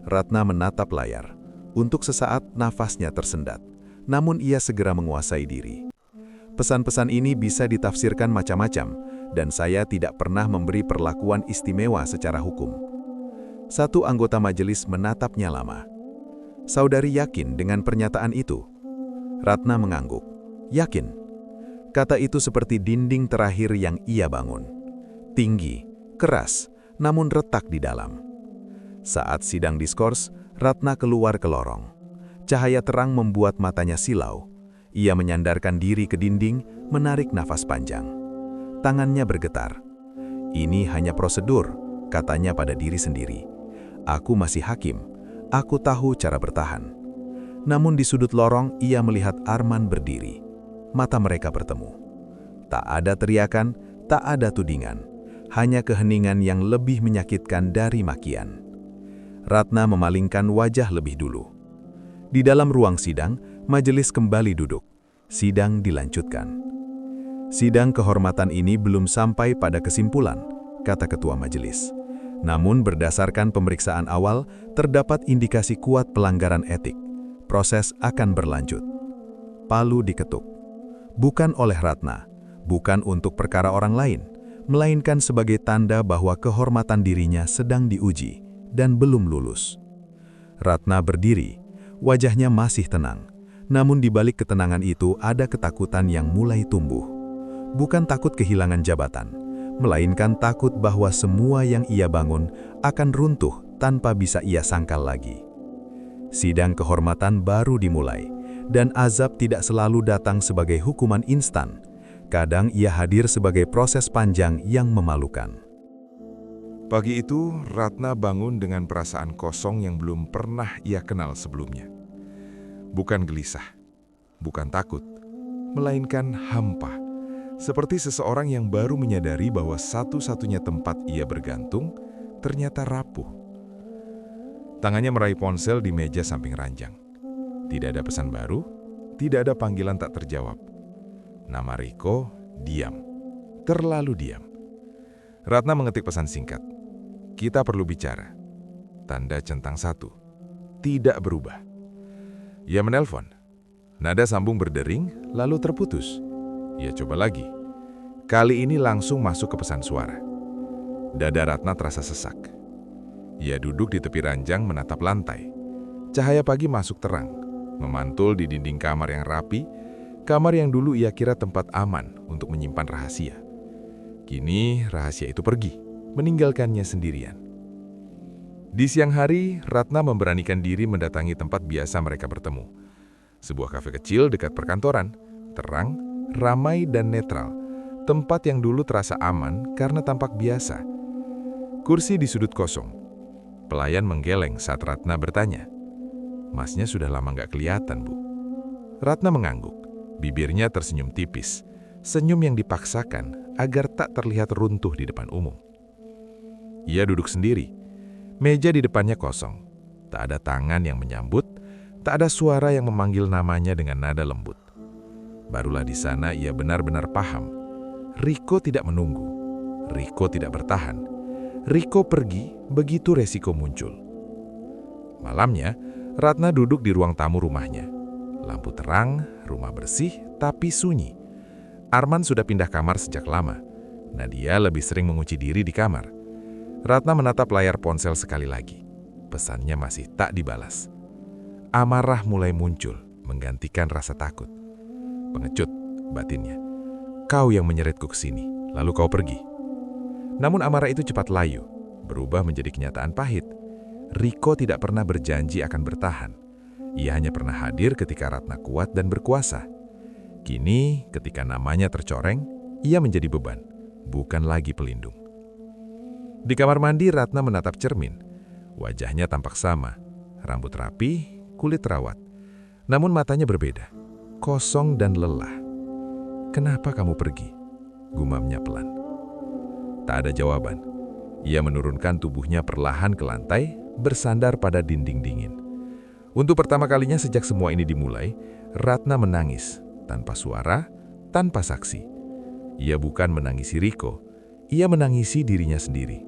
Ratna menatap layar. Untuk sesaat nafasnya tersendat, namun ia segera menguasai diri. Pesan-pesan ini bisa ditafsirkan macam-macam, dan saya tidak pernah memberi perlakuan istimewa secara hukum. Satu anggota majelis menatapnya lama. "Saudari yakin dengan pernyataan itu?" Ratna mengangguk. "Yakin." Kata itu seperti dinding terakhir yang ia bangun. Tinggi, keras, namun retak di dalam. Saat sidang diskors, Ratna keluar ke lorong. Cahaya terang membuat matanya silau. Ia menyandarkan diri ke dinding, menarik nafas panjang. Tangannya bergetar. Ini hanya prosedur, katanya pada diri sendiri. Aku masih hakim, aku tahu cara bertahan. Namun di sudut lorong ia melihat Arman berdiri. Mata mereka bertemu. Tak ada teriakan, tak ada tudingan. Hanya keheningan yang lebih menyakitkan dari makian. Ratna memalingkan wajah lebih dulu. Di dalam ruang sidang, majelis kembali duduk. Sidang dilanjutkan. Sidang kehormatan ini belum sampai pada kesimpulan, kata ketua majelis. Namun berdasarkan pemeriksaan awal, terdapat indikasi kuat pelanggaran etik. Proses akan berlanjut. Palu diketuk. Bukan oleh Ratna, bukan untuk perkara orang lain, melainkan sebagai tanda bahwa kehormatan dirinya sedang diuji dan belum lulus. Ratna berdiri, wajahnya masih tenang, namun di balik ketenangan itu ada ketakutan yang mulai tumbuh. Bukan takut kehilangan jabatan, melainkan takut bahwa semua yang ia bangun akan runtuh tanpa bisa ia sangkal lagi. Sidang kehormatan baru dimulai, dan azab tidak selalu datang sebagai hukuman instan. Kadang ia hadir sebagai proses panjang yang memalukan. Pagi itu, Ratna bangun dengan perasaan kosong yang belum pernah ia kenal sebelumnya. Bukan gelisah, bukan takut, melainkan hampa. Seperti seseorang yang baru menyadari bahwa satu-satunya tempat ia bergantung ternyata rapuh. Tangannya meraih ponsel di meja samping ranjang. Tidak ada pesan baru, tidak ada panggilan tak terjawab. Nama Riko diam, terlalu diam. Ratna mengetik pesan singkat. Kita perlu bicara. Tanda centang 1. Tidak berubah. Ia menelpon. Nada sambung berdering, lalu terputus. Ia coba lagi. Kali ini langsung masuk ke pesan suara. Dada Ratna terasa sesak. Ia duduk di tepi ranjang menatap lantai. Cahaya pagi masuk terang, memantul di dinding kamar yang rapi, kamar yang dulu ia kira tempat aman untuk menyimpan rahasia. Kini rahasia itu pergi, meninggalkannya sendirian. Di siang hari, Ratna memberanikan diri mendatangi tempat biasa mereka bertemu. Sebuah kafe kecil dekat perkantoran, terang, ramai dan netral. Tempat yang dulu terasa aman karena tampak biasa. Kursi di sudut kosong. Pelayan menggeleng saat Ratna bertanya. Masnya sudah lama nggak kelihatan, Bu. Ratna mengangguk. Bibirnya tersenyum tipis. Senyum yang dipaksakan agar tak terlihat runtuh di depan umum. Ia duduk sendiri. Meja di depannya kosong. Tak ada tangan yang menyambut. Tak ada suara yang memanggil namanya dengan nada lembut. Barulah di sana ia benar-benar paham. Riko tidak menunggu. Riko tidak bertahan. Riko pergi begitu resiko muncul. Malamnya, Ratna duduk di ruang tamu rumahnya. Lampu terang, rumah bersih, tapi sunyi. Arman sudah pindah kamar sejak lama. Nadia lebih sering mengunci diri di kamar. Ratna menatap layar ponsel sekali lagi. Pesannya masih tak dibalas. Amarah mulai muncul, menggantikan rasa takut. Pengecut, batinnya. Kau yang menyeretku ke sini, lalu kau pergi. Namun amarah itu cepat layu, berubah menjadi kenyataan pahit. Riko tidak pernah berjanji akan bertahan. Ia hanya pernah hadir ketika Ratna kuat dan berkuasa. Kini, ketika namanya tercoreng, ia menjadi beban, bukan lagi pelindung. Di kamar mandi, Ratna menatap cermin. Wajahnya tampak sama, rambut rapi, kulit rawat. Namun matanya berbeda, kosong dan lelah. Kenapa kamu pergi? Gumamnya pelan. Tak ada jawaban. Ia menurunkan tubuhnya perlahan ke lantai, bersandar pada dinding dingin. Untuk pertama kalinya sejak semua ini dimulai, Ratna menangis, tanpa suara, tanpa saksi. Ia bukan menangisi Riko, ia menangisi dirinya sendiri.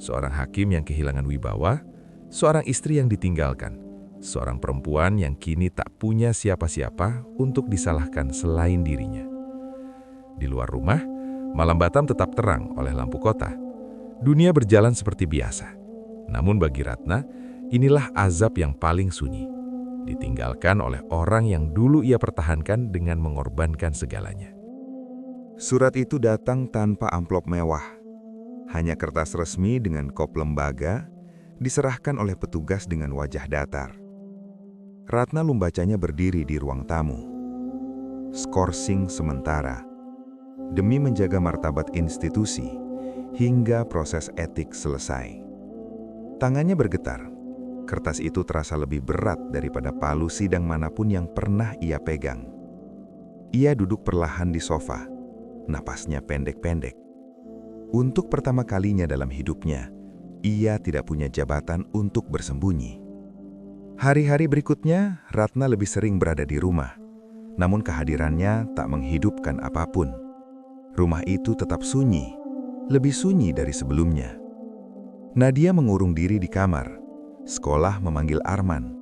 Seorang hakim yang kehilangan wibawa, seorang istri yang ditinggalkan, seorang perempuan yang kini tak punya siapa-siapa untuk disalahkan selain dirinya. Di luar rumah, malam Batam tetap terang oleh lampu kota. Dunia berjalan seperti biasa. Namun bagi Ratna, inilah azab yang paling sunyi. Ditinggalkan oleh orang yang dulu ia pertahankan dengan mengorbankan segalanya. Surat itu datang tanpa amplop mewah. Hanya kertas resmi dengan kop lembaga, diserahkan oleh petugas dengan wajah datar. Ratna membacanya berdiri di ruang tamu. Skorsing sementara, demi menjaga martabat institusi, hingga proses etik selesai. Tangannya bergetar. Kertas itu terasa lebih berat daripada palu sidang manapun yang pernah ia pegang. Ia duduk perlahan di sofa, napasnya pendek-pendek. Untuk pertama kalinya dalam hidupnya, ia tidak punya jabatan untuk bersembunyi. Hari-hari berikutnya, Ratna lebih sering berada di rumah. Namun kehadirannya tak menghidupkan apapun. Rumah itu tetap sunyi, lebih sunyi dari sebelumnya. Nadia mengurung diri di kamar. Sekolah memanggil Arman.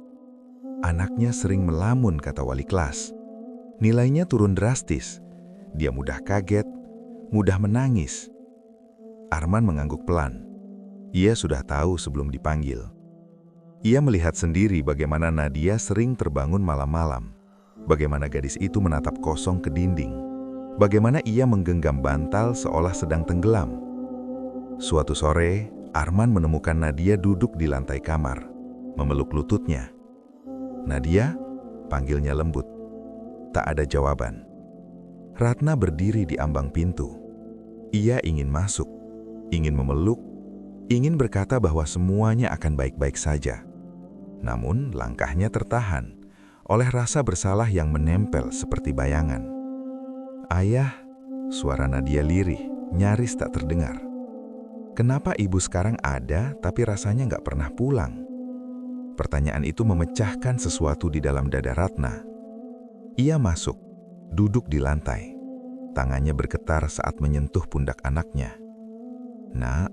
Anaknya sering melamun, kata wali kelas. Nilainya turun drastis. Dia mudah kaget, mudah menangis. Arman mengangguk pelan. Ia sudah tahu sebelum dipanggil. Ia melihat sendiri bagaimana Nadia sering terbangun malam-malam. Bagaimana gadis itu menatap kosong ke dinding. Bagaimana ia menggenggam bantal seolah sedang tenggelam. Suatu sore, Arman menemukan Nadia duduk di lantai kamar, memeluk lututnya. "Nadia?" panggilnya lembut. Tak ada jawaban. Ratna berdiri di ambang pintu. Ia ingin masuk, ingin memeluk, ingin berkata bahwa semuanya akan baik-baik saja. Namun langkahnya tertahan oleh rasa bersalah yang menempel seperti bayangan. "Ayah," suara Nadia lirih, nyaris tak terdengar. "Kenapa ibu sekarang ada tapi rasanya nggak pernah pulang?" Pertanyaan itu memecahkan sesuatu di dalam dada Ratna. Ia masuk, duduk di lantai. Tangannya bergetar saat menyentuh pundak anaknya. "Nak,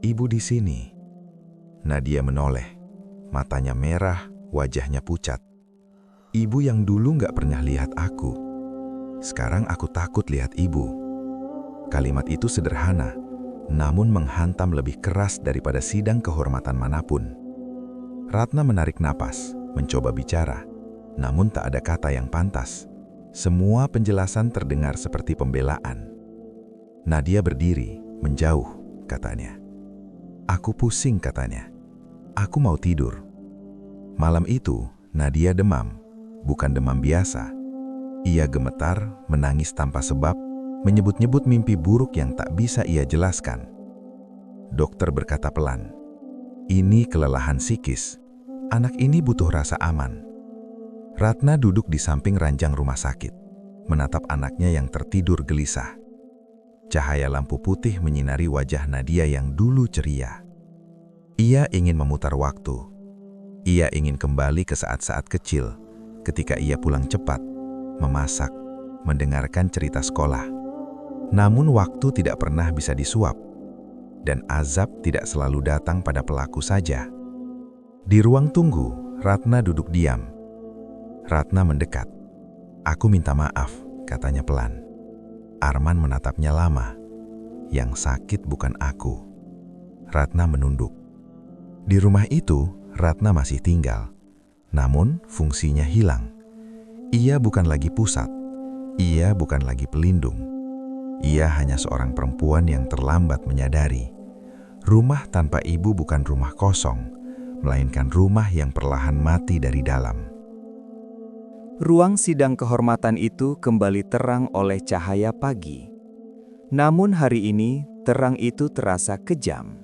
ibu di sini." Nadia menoleh, matanya merah, wajahnya pucat. "Ibu yang dulu nggak pernah lihat aku. Sekarang aku takut lihat ibu." Kalimat itu sederhana, namun menghantam lebih keras daripada sidang kehormatan manapun. Ratna menarik napas, mencoba bicara, namun tak ada kata yang pantas. Semua penjelasan terdengar seperti pembelaan. Nadia berdiri, menjauh, katanya. "Aku pusing," katanya. "Aku mau tidur." Malam itu, Nadia demam, bukan demam biasa. Ia gemetar, menangis tanpa sebab, menyebut-nyebut mimpi buruk yang tak bisa ia jelaskan. Dokter berkata pelan, "Ini kelelahan psikis. Anak ini butuh rasa aman." Ratna duduk di samping ranjang rumah sakit, menatap anaknya yang tertidur gelisah. Cahaya lampu putih menyinari wajah Nadia yang dulu ceria. Ia ingin memutar waktu. Ia ingin kembali ke saat-saat kecil, ketika ia pulang cepat, memasak, mendengarkan cerita sekolah. Namun waktu tidak pernah bisa disuap, dan azab tidak selalu datang pada pelaku saja. Di ruang tunggu, Ratna duduk diam. Ratna mendekat. "Aku minta maaf," katanya pelan. Arman menatapnya lama. "Yang sakit bukan aku." Ratna menunduk. Di rumah itu, Ratna masih tinggal. Namun, fungsinya hilang. Ia bukan lagi pusat. Ia bukan lagi pelindung. Ia hanya seorang perempuan yang terlambat menyadari. Rumah tanpa ibu bukan rumah kosong, melainkan rumah yang perlahan mati dari dalam. Ruang sidang kehormatan itu kembali terang oleh cahaya pagi. Namun hari ini, terang itu terasa kejam.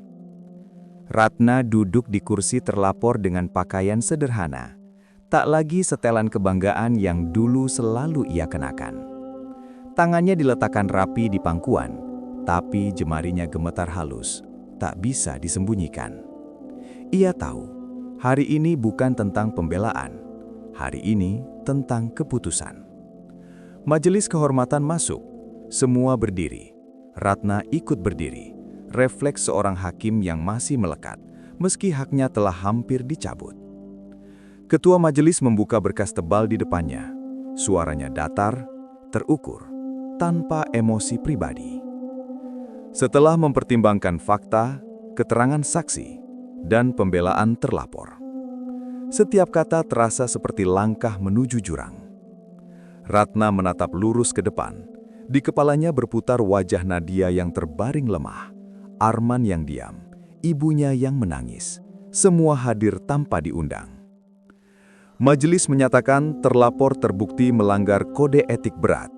Ratna duduk di kursi terlapor dengan pakaian sederhana. Tak lagi setelan kebanggaan yang dulu selalu ia kenakan. Tangannya diletakkan rapi di pangkuan, tapi jemarinya gemetar halus, tak bisa disembunyikan. Ia tahu, hari ini bukan tentang pembelaan. Hari ini tentang keputusan. Majelis kehormatan masuk, semua berdiri. Ratna ikut berdiri, refleks seorang hakim yang masih melekat, meski haknya telah hampir dicabut. Ketua majelis membuka berkas tebal di depannya. Suaranya datar, terukur, tanpa emosi pribadi. Setelah mempertimbangkan fakta, keterangan saksi, dan pembelaan terlapor, setiap kata terasa seperti langkah menuju jurang. Ratna menatap lurus ke depan, Di kepalanya berputar wajah Nadia yang terbaring lemah, Arman yang diam, ibunya yang menangis. Semua hadir tanpa diundang. Majelis menyatakan terlapor terbukti melanggar kode etik berat.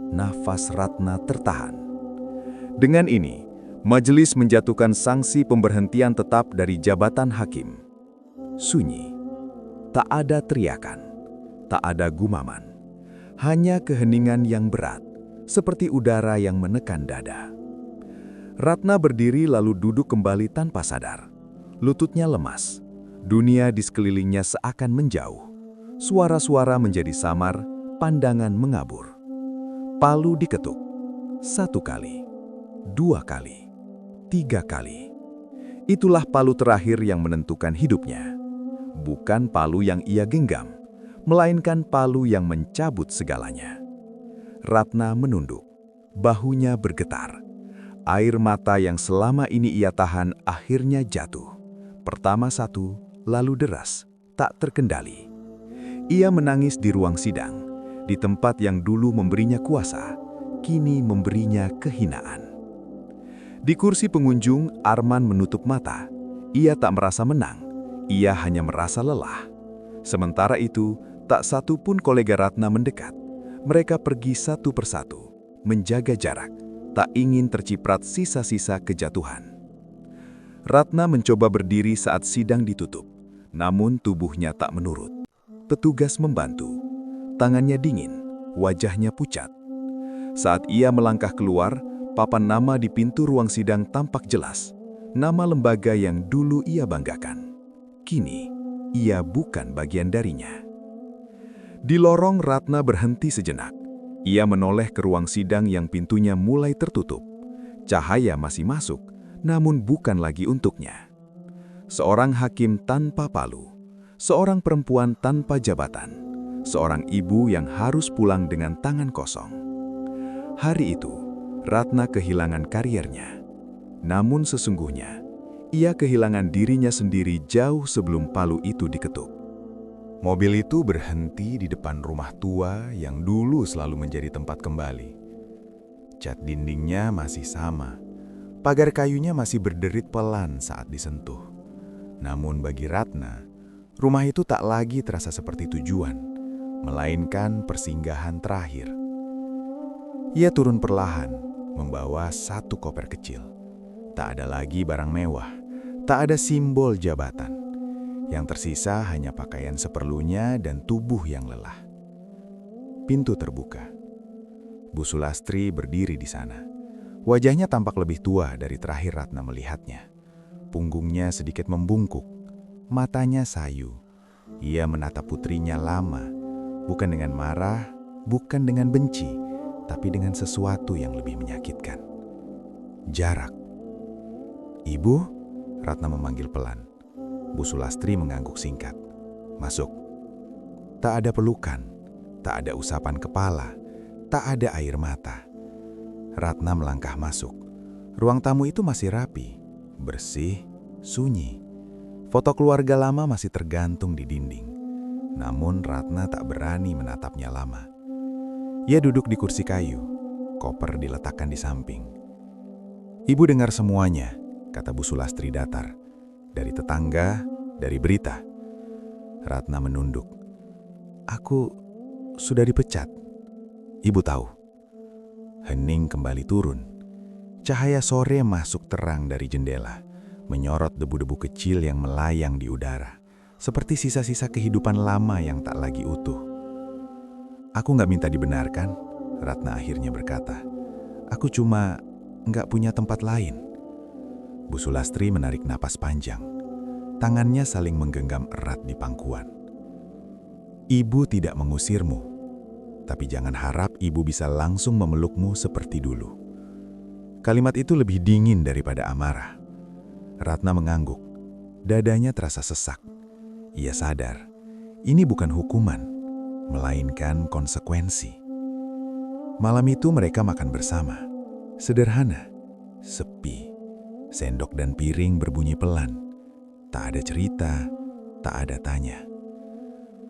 Nafas Ratna tertahan. Dengan ini, majelis menjatuhkan sanksi pemberhentian tetap dari jabatan hakim. Sunyi. Tak ada teriakan, tak ada gumaman. Hanya keheningan yang berat, seperti udara yang menekan dada. Ratna berdiri lalu duduk kembali tanpa sadar. Lututnya lemas. Dunia di sekelilingnya seakan menjauh. Suara-suara menjadi samar, pandangan mengabur. Palu diketuk. 1 kali, 2 kali, 3 kali. Itulah palu terakhir yang menentukan hidupnya. Bukan palu yang ia genggam, melainkan palu yang mencabut segalanya. Ratna menunduk. Bahunya bergetar. Air mata yang selama ini ia tahan akhirnya jatuh. Pertama 1, lalu deras, tak terkendali. Ia menangis di ruang sidang, di tempat yang dulu memberinya kuasa, kini memberinya kehinaan. Di kursi pengunjung, Arman menutup mata. Ia tak merasa menang, ia hanya merasa lelah. Sementara itu, tak satu pun kolega Ratna mendekat. Mereka pergi satu persatu, menjaga jarak, tak ingin terciprat sisa-sisa kejatuhan. Ratna mencoba berdiri saat sidang ditutup, namun tubuhnya tak menurut. Petugas membantu. Tangannya dingin, wajahnya pucat. Saat ia melangkah keluar, papan nama di pintu ruang sidang tampak jelas. Nama lembaga yang dulu ia banggakan. Kini, ia bukan bagian darinya. Di lorong, Ratna berhenti sejenak. Ia menoleh ke ruang sidang yang pintunya mulai tertutup. Cahaya masih masuk, namun bukan lagi untuknya. Seorang hakim tanpa palu, seorang perempuan tanpa jabatan, seorang ibu yang harus pulang dengan tangan kosong. Hari itu, Ratna kehilangan kariernya. Namun sesungguhnya, ia kehilangan dirinya sendiri jauh sebelum palu itu diketuk. Mobil itu berhenti di depan rumah tua yang dulu selalu menjadi tempat kembali. Cat dindingnya masih sama. Pagar kayunya masih berderit pelan saat disentuh. Namun bagi Ratna, rumah itu tak lagi terasa seperti tujuan, melainkan persinggahan terakhir. Ia turun perlahan, membawa 1 koper kecil. Tak ada lagi barang mewah, tak ada simbol jabatan. Yang tersisa hanya pakaian seperlunya dan tubuh yang lelah. Pintu terbuka. Bu Sulastri berdiri di sana. Wajahnya tampak lebih tua dari terakhir Ratna melihatnya. Punggungnya sedikit membungkuk, matanya sayu. Ia menatap putrinya lama, bukan dengan marah, bukan dengan benci, tapi dengan sesuatu yang lebih menyakitkan. Jarak. "Ibu?" Ratna memanggil pelan. Bu Sulastri mengangguk singkat. "Masuk." Tak ada pelukan, tak ada usapan kepala, tak ada air mata. Ratna melangkah masuk. Ruang tamu itu masih rapi, bersih, sunyi. Foto keluarga lama masih tergantung di dinding. Namun Ratna tak berani menatapnya lama. Ia duduk di kursi kayu, koper diletakkan di samping. "Ibu dengar semuanya," kata Bu Sulastri datar. "Dari tetangga, dari berita." Ratna menunduk. "Aku sudah dipecat." "Ibu tahu." Hening kembali turun. Cahaya sore masuk terang dari jendela, menyorot debu-debu kecil yang melayang di udara, seperti sisa-sisa kehidupan lama yang tak lagi utuh. "Aku nggak minta dibenarkan," Ratna akhirnya berkata. "Aku cuma nggak punya tempat lain." Bu Sulastri menarik napas panjang. Tangannya saling menggenggam erat di pangkuan. "Ibu tidak mengusirmu, tapi jangan harap ibu bisa langsung memelukmu seperti dulu." Kalimat itu lebih dingin daripada amarah. Ratna mengangguk. Dadanya terasa sesak. Ia sadar, ini bukan hukuman, melainkan konsekuensi. Malam itu mereka makan bersama. Sederhana, sepi. Sendok dan piring berbunyi pelan. Tak ada cerita, tak ada tanya.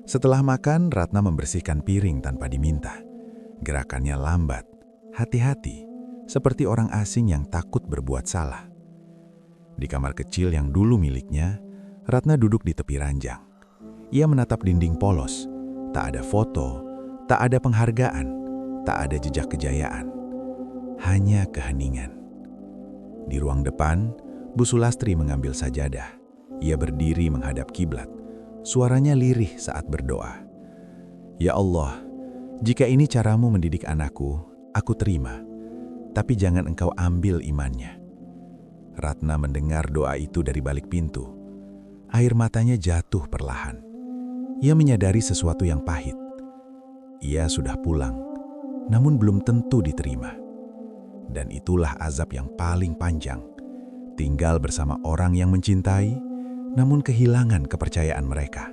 Setelah makan, Ratna membersihkan piring tanpa diminta. Gerakannya lambat, hati-hati, seperti orang asing yang takut berbuat salah. Di kamar kecil yang dulu miliknya, Ratna duduk di tepi ranjang. Ia menatap dinding polos, tak ada foto, tak ada penghargaan, tak ada jejak kejayaan. Hanya keheningan. Di ruang depan, Bu Sulastri mengambil sajadah. Ia berdiri menghadap kiblat. Suaranya lirih saat berdoa. Ya Allah, jika ini caramu mendidik anakku, aku terima. Tapi jangan engkau ambil imannya. Ratna mendengar doa itu dari balik pintu. Air matanya jatuh perlahan. Ia menyadari sesuatu yang pahit. Ia sudah pulang, namun belum tentu diterima. Dan itulah azab yang paling panjang. Tinggal bersama orang yang mencintai, namun kehilangan kepercayaan mereka.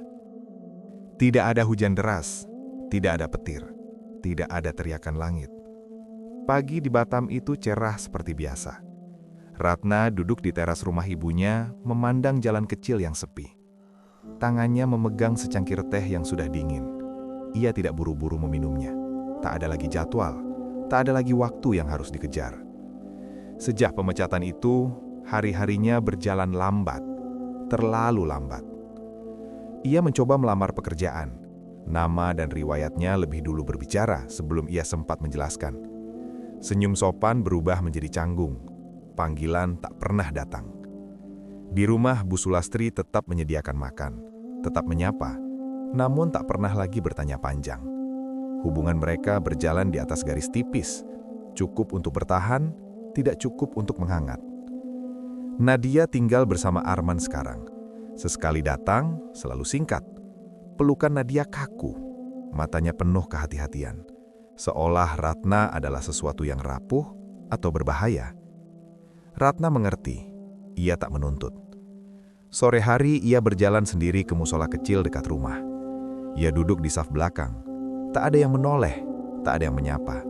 Tidak ada hujan deras, tidak ada petir, tidak ada teriakan langit. Pagi di Batam itu cerah seperti biasa. Ratna duduk di teras rumah ibunya, memandang jalan kecil yang sepi. Tangannya memegang secangkir teh yang sudah dingin. Ia tidak buru-buru meminumnya. Tak ada lagi jadwal, tak ada lagi waktu yang harus dikejar. Sejak pemecatan itu, hari-harinya berjalan lambat, terlalu lambat. Ia mencoba melamar pekerjaan. Nama dan riwayatnya lebih dulu berbicara sebelum ia sempat menjelaskan. Senyum sopan berubah menjadi canggung. Panggilan tak pernah datang. Di rumah, Bu Sulastri tetap menyediakan makan, tetap menyapa, namun tak pernah lagi bertanya panjang. Hubungan mereka berjalan di atas garis tipis, cukup untuk bertahan, tidak cukup untuk menghangat. Nadia tinggal bersama Arman sekarang. Sesekali datang, selalu singkat. Pelukan Nadia kaku, matanya penuh kehati-hatian. Seolah Ratna adalah sesuatu yang rapuh atau berbahaya. Ratna mengerti, ia tak menuntut. Sore hari ia berjalan sendiri ke musola kecil dekat rumah. Ia duduk di saf belakang. Tak ada yang menoleh, tak ada yang menyapa.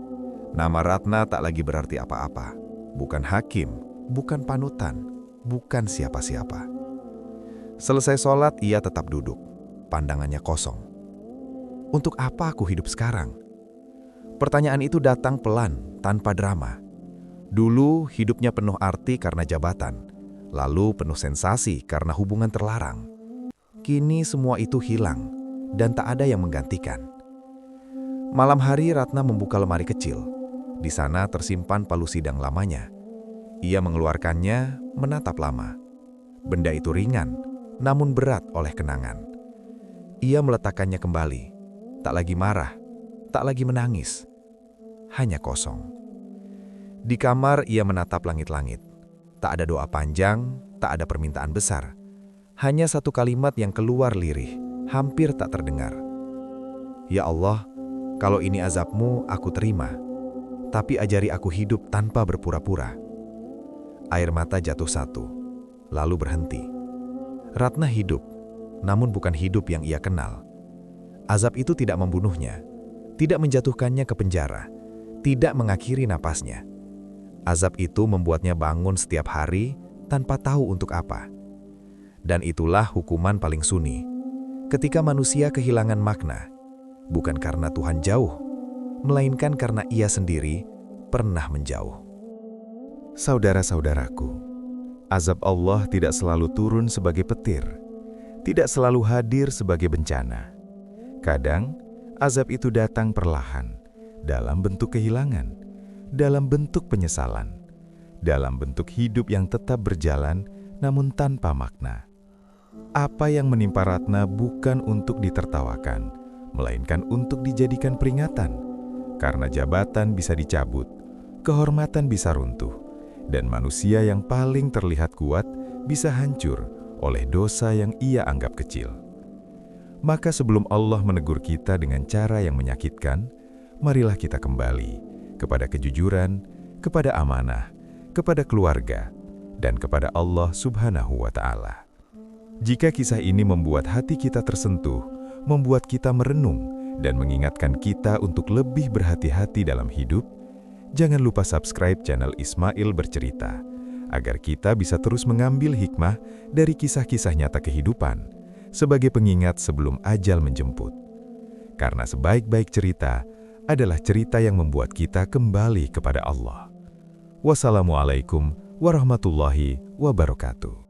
Nama Ratna tak lagi berarti apa-apa. Bukan hakim, bukan panutan, bukan siapa-siapa. Selesai sholat, ia tetap duduk. Pandangannya kosong. Untuk apa aku hidup sekarang? Pertanyaan itu datang pelan, tanpa drama. Dulu hidupnya penuh arti karena jabatan, lalu penuh sensasi karena hubungan terlarang. Kini semua itu hilang, dan tak ada yang menggantikan. Malam hari Ratna membuka lemari kecil. Di sana tersimpan palu sidang lamanya. Ia mengeluarkannya, menatap lama. Benda itu ringan, namun berat oleh kenangan. Ia meletakkannya kembali. Tak lagi marah, tak lagi menangis. Hanya kosong. Di kamar ia menatap langit-langit. Tak ada doa panjang, tak ada permintaan besar. Hanya satu kalimat yang keluar lirih, hampir tak terdengar. Ya Allah, kalau ini azabmu, aku terima. Tapi ajari aku hidup tanpa berpura-pura. Air mata jatuh satu, lalu berhenti. Ratna hidup, namun bukan hidup yang ia kenal. Azab itu tidak membunuhnya, tidak menjatuhkannya ke penjara, tidak mengakhiri napasnya. Azab itu membuatnya bangun setiap hari tanpa tahu untuk apa. Dan itulah hukuman paling sunyi, ketika manusia kehilangan makna, bukan karena Tuhan jauh, melainkan karena ia sendiri pernah menjauh. Saudara-saudaraku, azab Allah tidak selalu turun sebagai petir, tidak selalu hadir sebagai bencana. Kadang, azab itu datang perlahan, dalam bentuk kehilangan, dalam bentuk penyesalan, dalam bentuk hidup yang tetap berjalan namun tanpa makna. Apa yang menimpa Ratna bukan untuk ditertawakan, melainkan untuk dijadikan peringatan. Karena jabatan bisa dicabut, kehormatan bisa runtuh, dan manusia yang paling terlihat kuat bisa hancur oleh dosa yang ia anggap kecil. Maka sebelum Allah menegur kita dengan cara yang menyakitkan, marilah kita kembali kepada kejujuran, kepada amanah, kepada keluarga, dan kepada Allah Subhanahu wa Ta'ala. Jika kisah ini membuat hati kita tersentuh, membuat kita merenung, dan mengingatkan kita untuk lebih berhati-hati dalam hidup, jangan lupa subscribe channel Ismail Bercerita, agar kita bisa terus mengambil hikmah dari kisah-kisah nyata kehidupan, sebagai pengingat sebelum ajal menjemput. Karena sebaik-baik cerita adalah cerita yang membuat kita kembali kepada Allah. Wassalamualaikum warahmatullahi wabarakatuh.